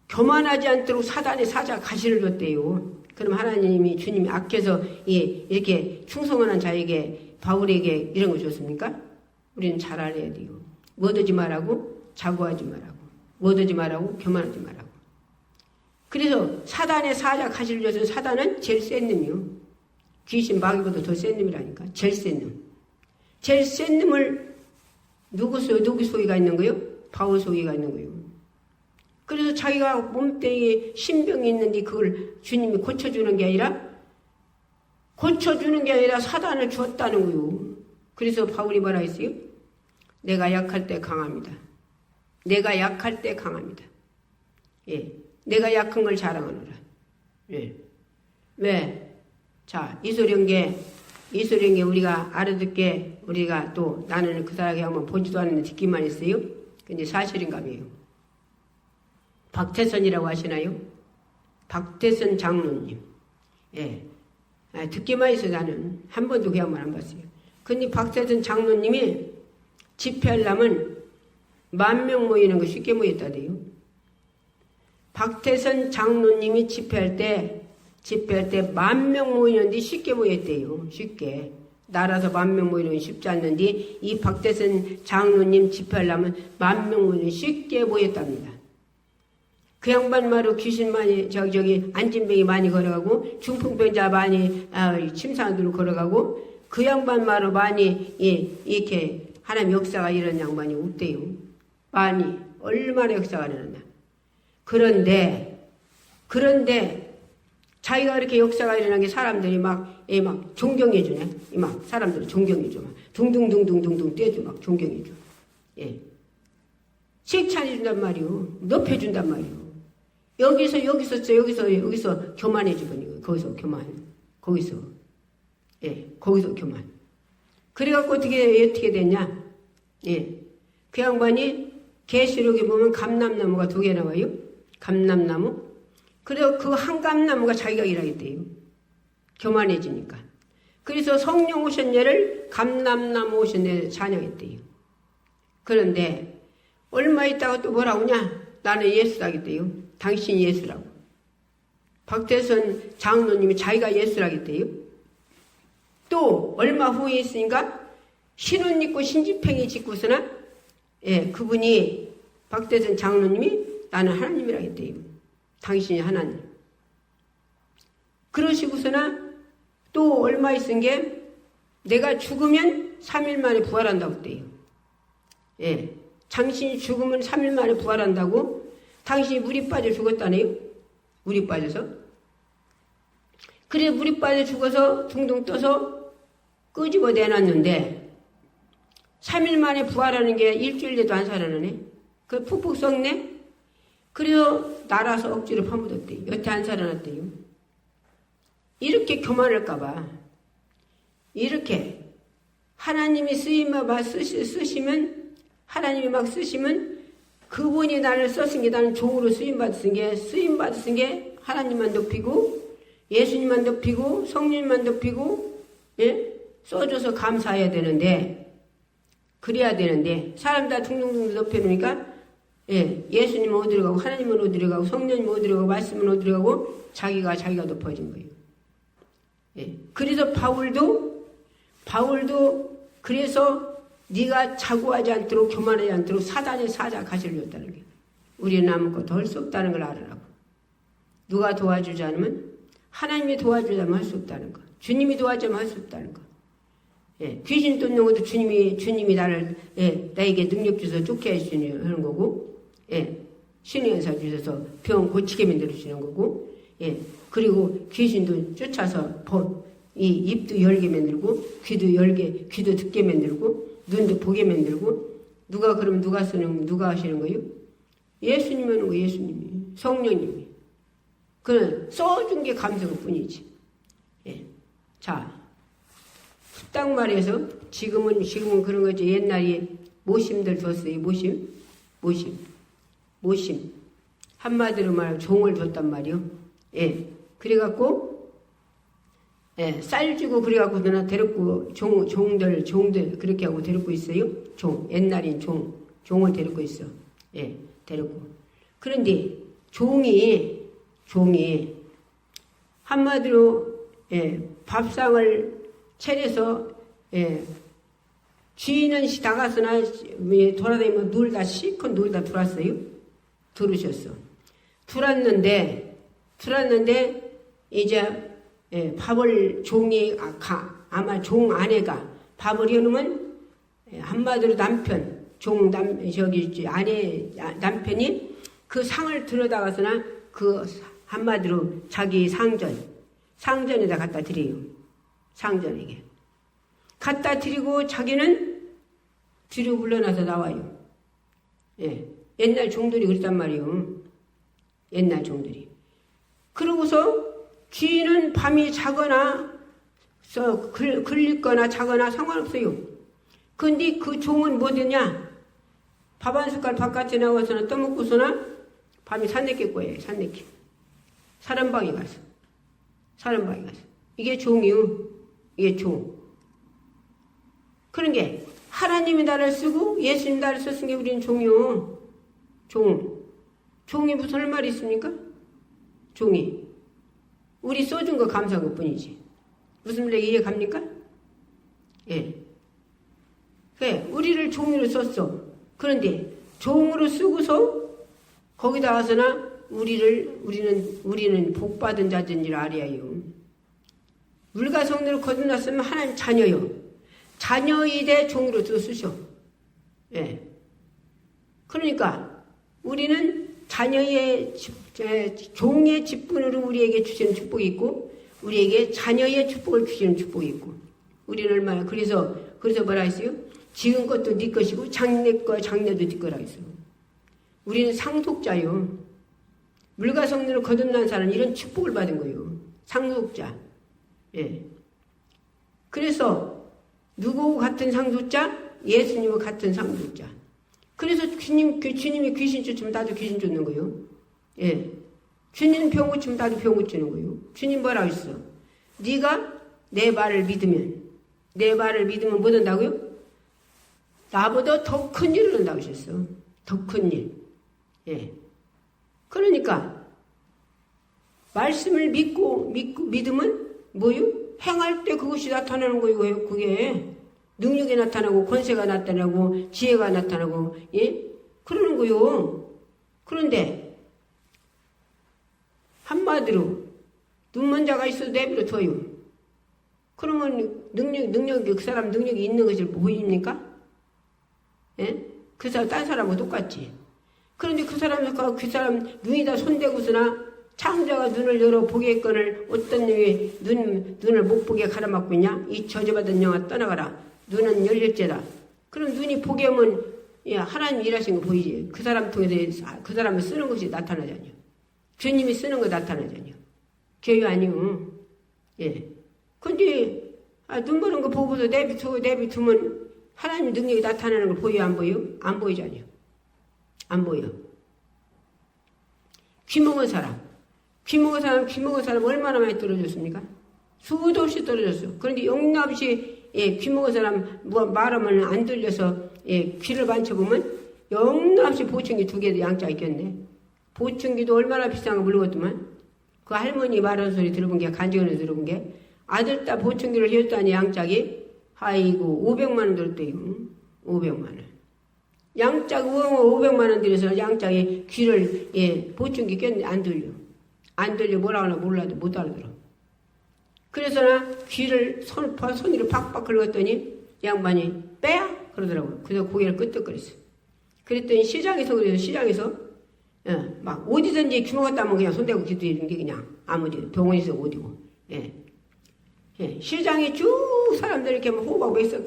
교만하지 않도록 사단의 사자 가시를 줬대요. 그럼 하나님이 주님이 악해서 이렇게 충성하는 자에게 바울에게 이런 거 줬습니까? 우리는 잘 알아야 돼요. 뭐 하지 말라고? 자고하지 말라고. 뭐 하지 말라고? 교만하지 말라고. 그래서 사단의 사자 가시를 줘서 사단은 제일 센 놈이요. 귀신 마귀보다 더 센 놈이라니까. 제일 센 놈. 제일 센 놈을 누구 소유가 있는 거요? 바울 소유가 있는 거요. 그래서 자기가 몸뚱이에 신병이 있는데 그걸 주님이 고쳐주는 게 아니라 사단을 주었다는 거요. 그래서 바울이 뭐라 했어요? 내가 약할 때 강합니다. 내가 약할 때 강합니다. 예. 내가 약한 걸 자랑하노라. 예. 왜? 자, 이소룡계 우리가 알아듣게 우리가 또 나는 그 사람에게 한번 보지도 않는데 듣기만 했어요. 근데 사실인가 봐요. 박태선이라고 하시나요? 박태선 장로님. 예. 듣기만 해서 나는 한 번도 그 양반 안 봤어요. 근데 박태선 장로님이 집회하려면 10,000명 모이는 거 쉽게 모였다대요. 박태선 장로님이 집회할 때 10,000명 모이는데 쉽게 모였대요. 쉽게. 나라서 10,000명 모이는 건 쉽지 않는데 이 박태선 장로님 집회하려면 10,000명 모이는 쉽게 모였답니다. 그 양반 말로 귀신 많이 저기 안진병이 많이 걸어가고 중풍병자 많이 침상으로 걸어가고 그 양반 말로 많이 이렇게 하나님 역사가 이런 양반이 없대요. 많이 얼마나 역사가 일어났나. 그런데 자기가 이렇게 역사가 일어난 게 사람들이 막 존경해주네. 막 사람들이 존경해줘. 막 둥둥둥둥둥둥 떼줘. 막 존경해줘. 예. 칭찬해준단 말이요. 높여준단 말이요. 여기서 교만해주거든요. 거기서 교만. 거기서 교만. 그래갖고 어떻게 됐냐? 예. 그 양반이 계시록에 보면 감람나무가 2개 나와요. 감람나무. 그래서 그 한 감나무가 자기가 일하겠대요. 교만해지니까. 그래서 성령 오셨네를 감람나무 오셨네 찬양했대요. 그런데 얼마 있다가 또 뭐라고 하냐? 나는 예수라겠대요. 당신이 예수라고. 박태선 장로님이 자기가 예수라겠대요. 또 얼마 후에 있으니까 신옷 입고 신지팽이 짓고서나 그분이 박태선 장로님이 나는 하나님이라겠대요. 당신이 하나님. 그러시고서나 또 얼마 있은 게 내가 죽으면 3일 만에 부활한다고 했대요. 예. 당신이 죽으면 3일 만에 부활한다고. 당신이 물이 빠져 죽었다네요. 물이 빠져서. 그래 물이 빠져 죽어서 둥둥 떠서 끄집어 내놨는데 3일 만에 부활하는 게 일주일에도 안 살아나네. 그 푹푹 썩네. 그래서 날아서 억지로 파묻었대요. 여태 안 살아났대요. 이렇게 교만할까봐. 이렇게 하나님이 쓰시면 하나님이 막 쓰시면 그분이 나를 썼은 게 나는 종으로 쓰임받았은 게 하나님만 높이고 예수님만 높이고 성령님만 높이고 써줘서 감사해야 되는데 그래야 되는데 사람 다 둥둥둥 높여놓으니까 예수님은 어디로 가고 하나님은 어디로 가고 성령님은 어디로 가고 말씀은 어디로 가고 자기가 높아진 거예요. 그래서 바울도 그래서 네가 자고하지 않도록 교만하지 않도록 사단의 사자 가시를 줬다는 게 우리는 아무것도 할 수 없다는 걸 알으라고. 누가 도와주지 않으면 하나님이 도와주자면 할 수 없다는 거. 주님이 도와주자면 할 수 없다는 거. 귀신 쫓는 것도 주님이 나에게 능력 주셔서 쫓게 해주시는 거고, 신의 은사 주셔서 병 고치게 만들어주시는 거고, 그리고 귀신도 쫓아서 이 입도 열게 만들고, 귀도 듣게 만들고, 눈도 보게 만들고, 누가 하시는 거예요? 예수님이 하는 거예요, 예수님이. 성령님이. 그는 써준 게 감사일 뿐이지. 자, 딱 말해서 지금은 그런 거지. 옛날에 모심들 줬어요. 모심. 한마디로 말하면 종을 줬단 말이요. 그래갖고 예, 쌀 주고 그래갖고서는 데리고 종들 그렇게 하고 데리고 있어요. 옛날인 종을 데리고 있어. 예, 데리고. 그런데 종이 한마디로 밥상을 차려서 쥐는 나가서나 돌아다니면 놀다 실컷 놀다 들어왔어요. 들으셨어. 들어왔는데 이제 밥을 종이 아마 종 아내가 밥을 해놓으면 한마디로 남편이 그 상을 들여다가서나 그 한마디로 자기 상전에다 갖다 드려요. 상전에게 갖다 드리고 자기는 뒤로 물러나서 나와요. 옛날 종들이 그랬단 말이에요. 옛날 종들이. 그러고서 쥐는 밤이 자거나 걸리거나 자거나 상관없어요. 근데 그 종은 뭐되냐? 밥 한 숟갈 바깥에 나와서는 떠먹고서나 밤이 산내길 거예요. 산내길. 사람방에 가서. 이게 종이요. 이게 종. 그런 게 하나님이 나를 쓰고 예수님 나를 썼은 게 우리는 종이요. 종이 무슨 할 말이 있습니까? 종이. 우리 써준 거 감사한 것 뿐이지. 무슨 말인지 이해 갑니까? 예. 그래, 우리를 종이로 썼어. 그런데 종으로 쓰고서 거기다 와서나 우리는 복받은 자인 줄 알아요. 물과 성령으로 거듭났으면 하나님 자녀요. 자녀이되 종으로 쓰셔. 예. 그러니까 우리는 종의 직분으로 우리에게 주시는 축복이 있고, 우리에게 자녀의 축복을 주시는 축복이 있고, 우리는 얼마나, 그래서 뭐라 했어요? 지은 것도 네 것이고, 장래도 네 거라 했어요. 우리는 상속자요. 물과 성령으로 거듭난 사람은 이런 축복을 받은 거예요. 상속자. 예. 그래서, 누구하고 같은 상속자? 예수님과 같은 상속자. 그래서 주님이 귀신 쫓으면 나도 귀신 쫓는 거예요. 예. 주님 병 고치면 나도 병 고치는 거예요. 주님 뭐라고 했어? 네가 내 말을 믿으면 뭐 된다고요? 나보다 더 큰 일을 한다고 하셨어. 더 큰 일. 예. 그러니까 말씀을 믿으면 뭐요? 행할 때 그것이 나타나는 거예요. 그게 능력이 나타나고 권세가 나타나고 지혜가 나타나고 그러는 거요. 그런데 한마디로 눈먼 자가 있어도 내버려 둬요. 그러면 능력이 그 사람 능력이 있는 것을 보입니까? 예? 그 사람 딴 사람하고 똑같지. 그런데 그 사람 눈이다 손대고서나 창자가 눈을 열어 보게거늘 어떤 놈이 눈을 못 보게 가라막고 있냐? 이 저주받은 영아 떠나가라. 눈은 열렸제다. 그럼 눈이 보게 하면 하나님 일하신 거 보이지. 그 사람 통해서 그 사람을 쓰는 것이 나타나잖아요. 주님이 쓰는 거 나타나잖아요. 교회 아니요. 예. 근데 눈 보는 거 보고서 내비두면 하나님 능력이 나타나는 걸 보여요? 안 보여요? 안 보이잖아요. 안 보여. 귀 먹은 사람 얼마나 많이 떨어졌습니까? 수도 없이 떨어졌어. 그런데 용납시 귀 먹은 사람 말하면 안 들려서 귀를 만져보면 용납시 보청기 2개도 양자 있겠네. 보청기도 얼마나 비싼 거 물건더만. 그 할머니 말하는 소리 들어본 게 간증을 들어본 게 아들 딸 보청기를 해줬다니 양짝이 아이고 500만 원 들었대요. 500만 원. 양짝 500만 원 들여서 양짝에 귀를 보청기 꼈는데 안 들려 뭐라 하나 몰라도 못 알아들어. 그래서 나 귀를 손으로 팍팍 긁었더니 양반이 빼야 그러더라고요. 그래서 고개를 끄덕거렸어요. 그랬더니 시장에서 막 어디든지 귀 먹었다면 그냥 손대고 기도하는 게 그냥 아무데 병원에서 어디고. 시장에 쭉 사람들 이렇게 호박 맥스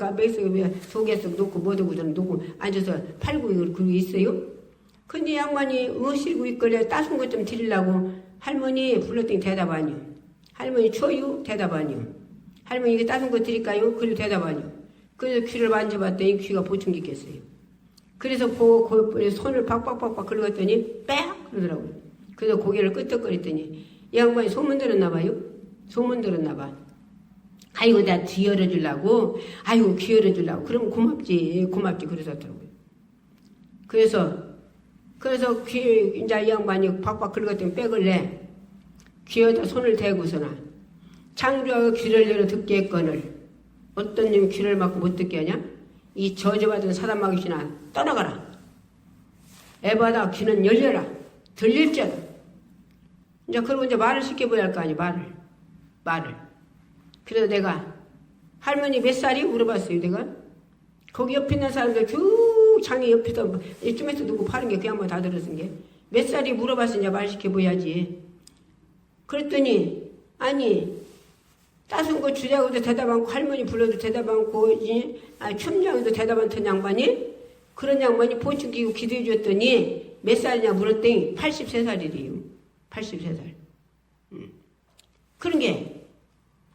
속에서 놓고 뭐두고 놓고 앉아서 팔고 그러고 있어요. 근데 양반이 의실고 있길래 따순 것 좀 드리려고 할머니 불렀더니 대답 아니요. 할머니 추워요? 대답 아니요. 할머니 이게 따순 거 드릴까요? 그리고 대답 아니요. 그래서 귀를 만져봤더니 귀가 보충기 꼈어요. 그래서 손을 박박박박 긁었더니 빼! 그러더라고요. 그래서 고개를 끄덕거렸더니 이 양반이 소문 들었나 봐요. 소문 들었나 봐. 아이고, 내가 귀 열어주려고. 아이고, 귀 열어주려고. 그럼 고맙지. 그러셨더라고요. 그래서 귀, 이제 이 양반이 박박 긁었더니 백을 내. 귀에다 손을 대고서나 창조하고 귀를 열어 듣게 했거늘 어떤 님 귀를 막고 못 듣게 하냐? 이 저주받은 사단마귀신아 떠나가라. 에바다 귀는 열려라. 들릴지어다. 이제 그러고 이제 말을 시켜봐야 할 거 아니, 말을. 그래서 내가 할머니 몇 살이? 물어봤어요, 내가. 거기 옆에 있는 사람들 쭉 창이 옆에서 이쯤에서 누구 파는 게 그 양반 다 들었은 게 몇 살이 물어봤으니 이제 말 시켜봐야지. 그랬더니 아니 따순 거 주자고도 대답 않고 할머니 불러도 대답 않고 춤장에도 대답 않던 양반이 그런 양반이 보충 끼고 기도해 줬더니 몇 살이냐 물었더니 83살이래요. 83살. 그런 게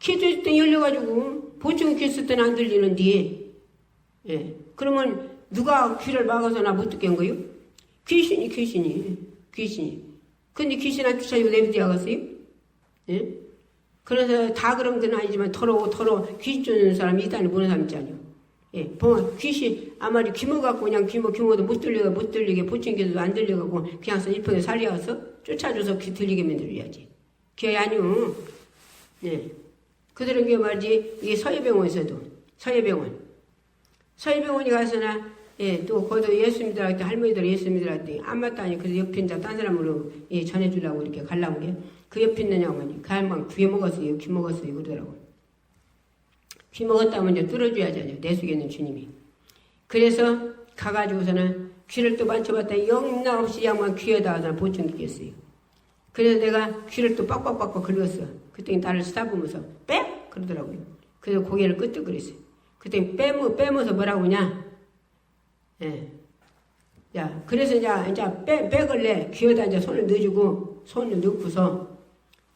기도해 줬더니 열려가지고 보충 끼었을 때는 안 들리는데 예. 그러면 누가 귀를 막아서나 못 듣게 한 거요? 귀신이. 근데 귀신한테 쫓아지고 내비되어갔어요? 예? 그래서 다 그런 건 아니지만 더러 귀신 쫓는 사람이 이단을 보는 사람 있잖아요. 예, 보면 귀신 아마리 귀모갖고 그냥 귀모도 못 들리게 보충기도 안 들려갖고 그냥 일평에 살려와서 쫓아줘서 귀 들리게 만들어야지. 그게 아니오. 예. 그들은 게 말이지 이게 서해병원이 가서나 예, 또 거기도 예수 믿으라 때 할머니들 예수 믿으라 했더니 안 맞다니 그래서 옆에 이제 딴 사람으로 예, 전해주려고 이렇게 가려고 게 그 옆에 있는 양반이 그 양반 귀 먹었어요 그러더라고. 귀 먹었다면 이제 뚫어줘야잖아요. 내 속에 있는 주님이. 그래서 가가지고서는 귀를 또 만져봤더니 영나 없이 양반 귀에다가 보충 끼었어요. 그래서 내가 귀를 또 빡빡빡빡 긁었어. 그랬더니 나를 쓰다보면서 빼? 그러더라고요. 그래서 고개를 끄덕 그랬어요. 그랬더니 빼면서 뭐라고 하냐? 예. 야, 그래서 이제 백을 내 귀에다 이제 손을 손을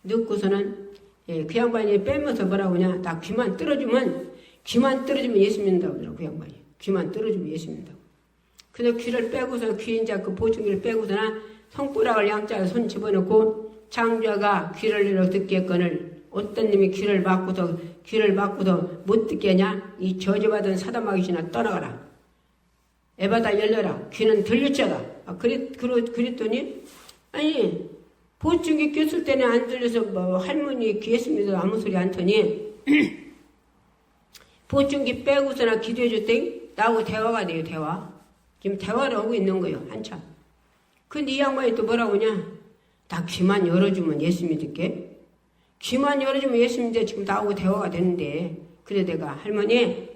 넣고서는 예, 그 양반이 빼면서 뭐라고 하냐? 나 귀만 뚫어주면 예수 믿는다고 그러더라고, 그 양반이. 귀만 뚫어주면 예수 믿는다고. 그래서 귀를 빼고서 이제 그 보충기를 빼고서나 손가락을 양자에 손 집어넣고 창조가 귀를 열어 듣게 했거늘 어떤 님이 귀를 막고도 못 듣게 하냐? 이 저주받은 사단마귀신아 떠나가라. 에바다 열려라. 귀는 들릴지어다. 그랬더니 아니 보충기 꼈을 때는 안 들려서 뭐 할머니 귀했습니다. 아무 소리 안 터니 보충기 빼고서나 기도해 줬더니 나하고 대화가 돼요. 대화. 지금 대화를 하고 있는 거예요. 한참. 근데 이 양반이 또 뭐라고 하냐? 나 귀만 열어주면 예수 믿을게. 귀만 열어주면 예수 믿을게. 지금 나하고 대화가 되는데 그래 내가 할머니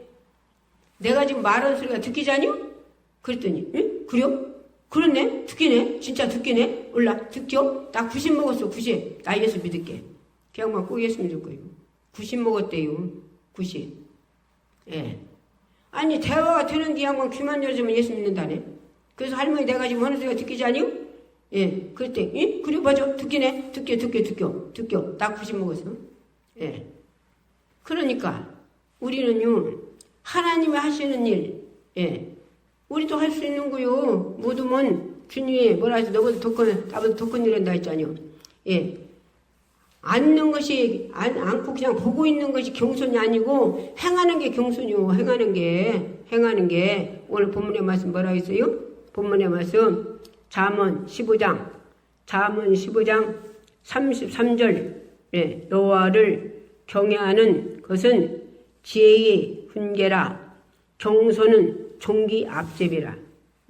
내가 지금 말하는 소리가 듣기자뇨? 그랬더니 응? 그래요? 그렇네? 듣기네? 진짜 듣기네? 올라 듣겨? 나 90 먹었어 90. 나 예수 믿을게. 그 양반 꼭 예수 믿을 거예요. 90 먹었대요. 90. 예. 아니 대화가 되는데 이 양반 귀만 열어주면 예수 믿는다네. 그래서 할머니 내가 지금 하는 소리가 듣기지 아니요? 예. 그랬더니 응? 그래 맞아 듣기네? 듣겨. 나 90 먹었어. 예. 그러니까 우리는요 하나님이 하시는 일 예. 우리도 할 수 있는 거요. 모두면 주님이 뭐라 해서 나보다 더 큰 일 한다 했잖아요. 예. 앉는 것이, 앉고 그냥 보고 있는 것이 경손이 아니고, 행하는 게 경손이요. 행하는 게. 오늘 본문의 말씀 뭐라 했어요? 본문의 말씀, 잠언 15장 33절, 예. 여호와를 경외하는 것은 지혜의 훈계라, 경손은 종기 앞제비라.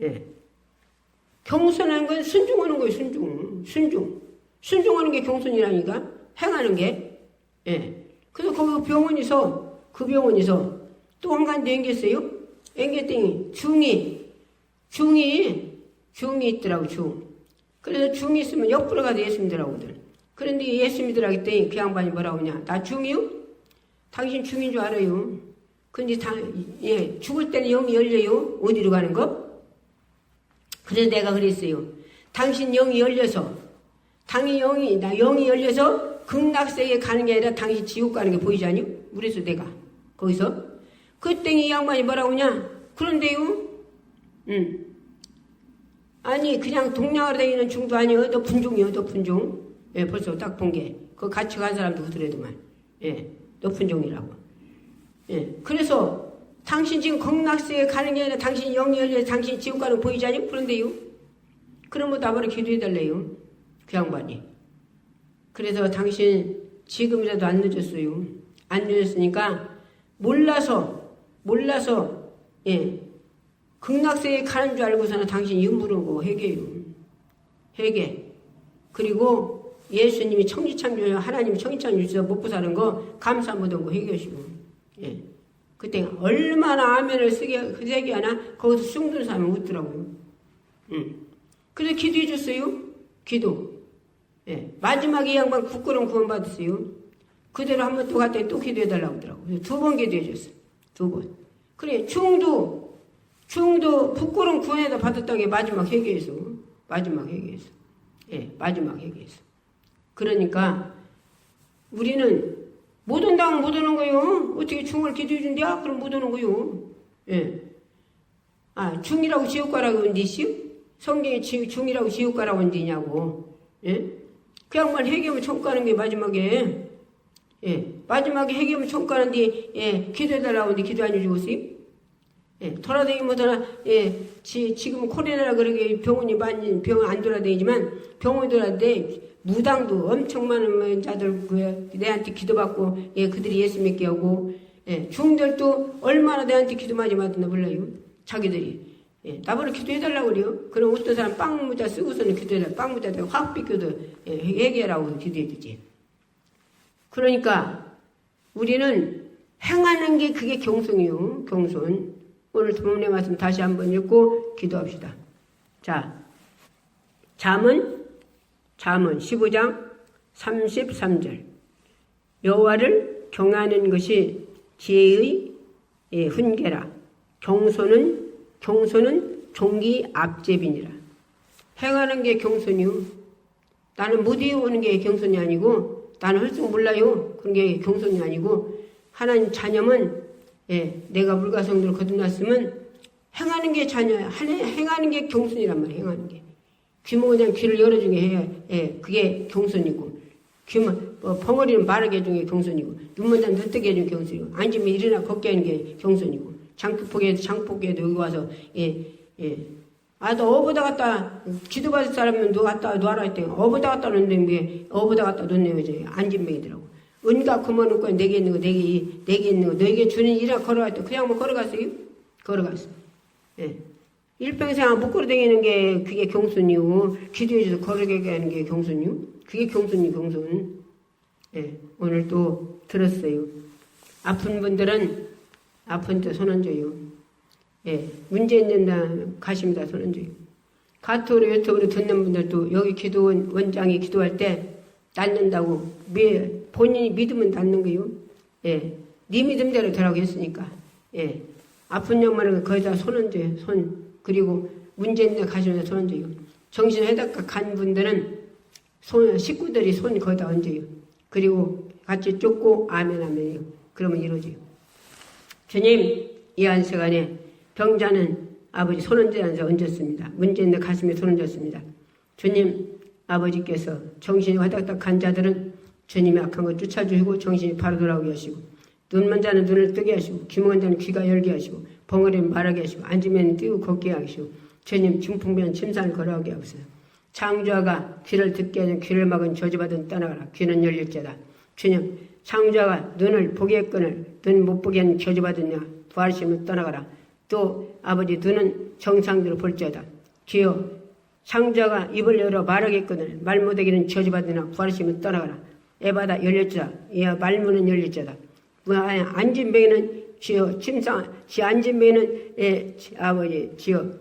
예. 경손한 건 순종하는 거예요. 순종하는 게 경손이라니까. 행하는 게. 예. 그래서 그 병원에서 또 한 가지 앵겼어요. 앵겼더니 중이 있더라고. 중. 그래서 중이 있으면 옆으로 가서 예수 믿으라고들. 그런데 예수 믿으라고 했더니 그 양반이 뭐라고 하냐? 나 중이요? 당신 중인 줄 알아요. 근데 예, 죽을 때는 영이 열려요. 어디로 가는 거? 그래서 내가 그랬어요. 당신 영이 열려서, 영이 열려서 극락세계에 가는 게 아니라 당신 지옥 가는 게 보이지 않요? 그래서 내가 거기서 그랬더니 이 양반이 뭐라고 하냐? 그런데요. 아니 그냥 동양으로 다니는 중도 아니요. 높은 중이요. 예, 벌써 딱 본 게. 그 같이 간 사람도 그러더만. 예, 높은 종이라고. 예. 그래서 당신 지금 극락세에 가는 게 아니라 당신 영이 열려서 당신 지옥 가는 거 보이지 않니? 그런데요. 그러면 나보고 기도해달래요. 그 양반이. 그래서 당신 지금이라도 안 늦었어요. 안 늦었으니까 몰라서 예. 극락세에 가는 줄 알고서는 당신 유무르고 회개요. 회개. 그리고 예수님이 청지창조 하나님이 청지창조 주셔서 먹고 사는 거 감사 못한 거 회개하시고. 예. 그때 얼마나 아멘을 세게 하나 거기서 숭두는 사람은 웃더라고요. 그래서 기도해 줬어요. 기도. 예. 마지막에 이 양반 국거론 구원 받았어요. 그대로 한 번 또 갔더니 또 기도해 달라고 하더라고요. 2번 기도해 줬어요. 2번. 그래 중도 국거론 구원에다 받았다는 게 마지막 회개에서. 예. 마지막 회개에서. 그러니까 우리는 못 온다면 못 오는 거요. 어떻게 중을 기도해 준대야? 그럼 못 오는 거요. 예. 아, 중이라고 지옥 가라고 한디시요? 성경에 중이라고 지옥 가라고 한디냐고. 예? 그 양반 회개하면 천국 가는 게 마지막에. 예. 마지막에 회개하면 천국 가는데, 예. 기도해달라고 하는데 기도 안 해주겠어요? 예. 돌아다니기 못하나, 예. 지금 코로나라 그러게 병원이 많이, 병원 안 돌아다니지만 병원이 돌아다니는데 무당도 엄청 많은 자들 내한테 기도받고 예 그들이 예수 믿게 하고 예 중들도 얼마나 내한테 기도 많이 받았나 몰라요. 자기들이 예 나보고 기도해달라고 그래요. 그럼 어떤 사람 빵 모자 쓰고서는 기도해달라고 빵 모자 확 삐껴도 예, 얘기하라고 기도해주지. 그러니까 우리는 행하는 게 그게 경손이요. 경손. 오늘 본문의 말씀 다시 한번 읽고 기도합시다. 자, 잠언 15장 33절 여호와를 경외하는 것이 지혜의 훈계라. 경손은 종기 앞제비니라. 행하는 게 경손이요. 나는 못 외우는 게 경손이 아니고 나는 할 줄 몰라요. 그런 게 경손이 아니고 하나님 자녀면 예, 내가 물가성도를 거듭났으면 행하는 게 자녀야. 행하는 게 경손이란 말이에요. 행하는 게. 귀모 그냥 귀를 열어주게 해야 예, 그게 경손이고 벙어리는 바르게 해주는 게 경손이고 눈먼 자는 눈뜨게 해주는 게 경손이고 앉으면 일어나 걷게 하는 게 경손이고 장폭에도 여기 와서 예. 아, 너 어보다 갔다 기도받을 사람은 너 갔다 놔라 했더니 어보다 갔다 놓는데 왜 어보다 갔다 놓네요. 이제 안진뱅이더라고. 은가 그만은 거 내게 있는 거 내게 있는 거 너에게 주는 일이라 걸어갈 때 그냥 뭐 걸어갔어요? 걸어갔어. 예. 일평생 못 걸어다니는 게 그게 경순이요. 기도해줘서 걸어가게 하는 게 경순이요. 그게 경순이 경순. 예. 오늘 또 들었어요. 아픈 분들은 아픈 데 손 얹어요. 예. 문제 있는 날 가십니다. 손 얹어요. 카톡으로 유튜브로 듣는 분들도 여기 기도원 원장이 기도할 때 낫는다고 본인이 믿으면 낫는 거요. 예. 네 믿음대로 되라고 했으니까. 예. 아픈 양말은 거기다 손 얹어요. 손. 그리고 문제 있는 데 가시면 손 얹어요. 정신 회복과 간 분들은 식구들이 손 거기다 얹어요. 그리고 같이 쫓고 아멘이요. 그러면 이루어져요. 주님, 이 한 시간에 병자는 아버지 손 얹었습니다. 문제 있는 데 가슴에 손 얹었습니다. 주님, 아버지께서 정신이 화닥닥 간 자들은 주님이 악한 거 쫓아주시고 정신이 바로 돌아오게 하시고 눈먼 자는 눈을 뜨게 하시고 귀멍한 자는 귀가 열게 하시고 벙어리는 말하게 하시고 앉으면 뛰고 걷게 하시고 주님 중풍병 침상을 걸어가게 하옵소서. 창조아가 귀를 듣게 하는 귀를 막은 저주받은 떠나가라. 귀는 열릴지어다. 주님 창조아가 눈을 보게 했거늘 눈 못 보게 하는 저주받은 자 부활심을 떠나가라. 또 아버지 눈은 정상대로 볼지어다. 주여 창조아가 입을 열어 말하겠거늘 말 못하기는 저주받으나 부활심을 떠나가라. 에바다 열렸지다. 이 말문은 열렸지다. 앉은 병에는 주여 침상 앉은 병에는 아버지 주여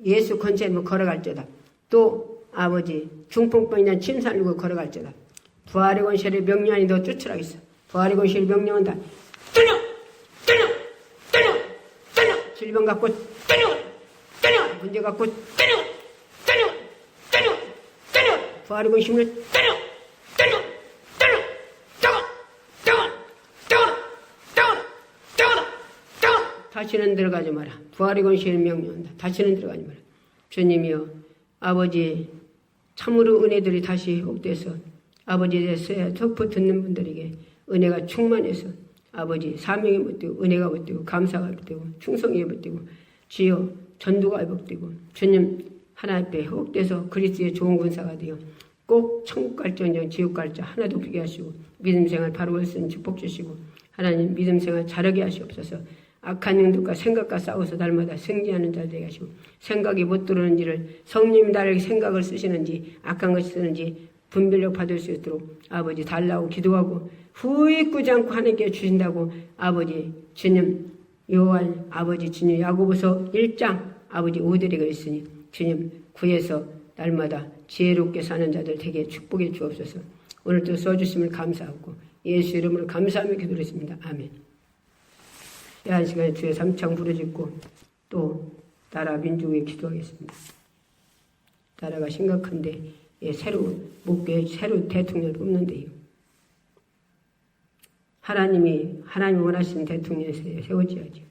예수 근처에 걸어갈지다. 또 아버지 중풍병이나 침상 누고 걸어갈지다. 부활의 권세를 명령하니 너 쫓으라겠어. 부활의 권세를 명령한다. 떠나 질병 갖고 떠나 문제 갖고 떠나 부활의 권세를 떠나 다시는 들어가지 마라. 부활의 권세를 명령한다. 다시는 들어가지 마라. 주님이여 아버지 참으로 은혜들이 다시 회복돼서 아버지에 대해서 덮어 듣는 분들에게 은혜가 충만해서 아버지 사명이 못되고 은혜가 못되고 감사가 못되고 충성이 못되고 주여 전도가 회복되고 주님 하나님 앞에 회복돼서 그리스도의 좋은 군사가 되어 꼭 천국 갈지언정 지옥 갈지 하나도 없게 하시고 믿음 생활 바로 올수는 축복 주시고 하나님 믿음 생활 잘하게 하시옵소서. 악한 영들과 생각과 싸워서 날마다 승리하는 자 되게 하시고 생각이 못 들어오는 일을 성령이 나에게 생각을 쓰시는지 악한 것이 쓰는지 분별력 받을 수 있도록 아버지 달라고 기도하고 후회 꾸지 않고 하나님께 주신다고 아버지 주님 요한 아버지 주님 야고보서 1장 아버지 5절에 그랬으니 주님 구해서 날마다 지혜롭게 사는 자들 되게 축복해 주옵소서. 오늘도 써주심을 감사하고 예수 이름으로 감사하며 기도했습니다. 아멘. 한 시간에 주의 삼창 부르짖고 또 나라 민족에 기도하겠습니다. 나라가 심각한데 새로 목회 새로 대통령을 뽑는데요. 하나님이 원하시는 대통령을 세워줘야죠.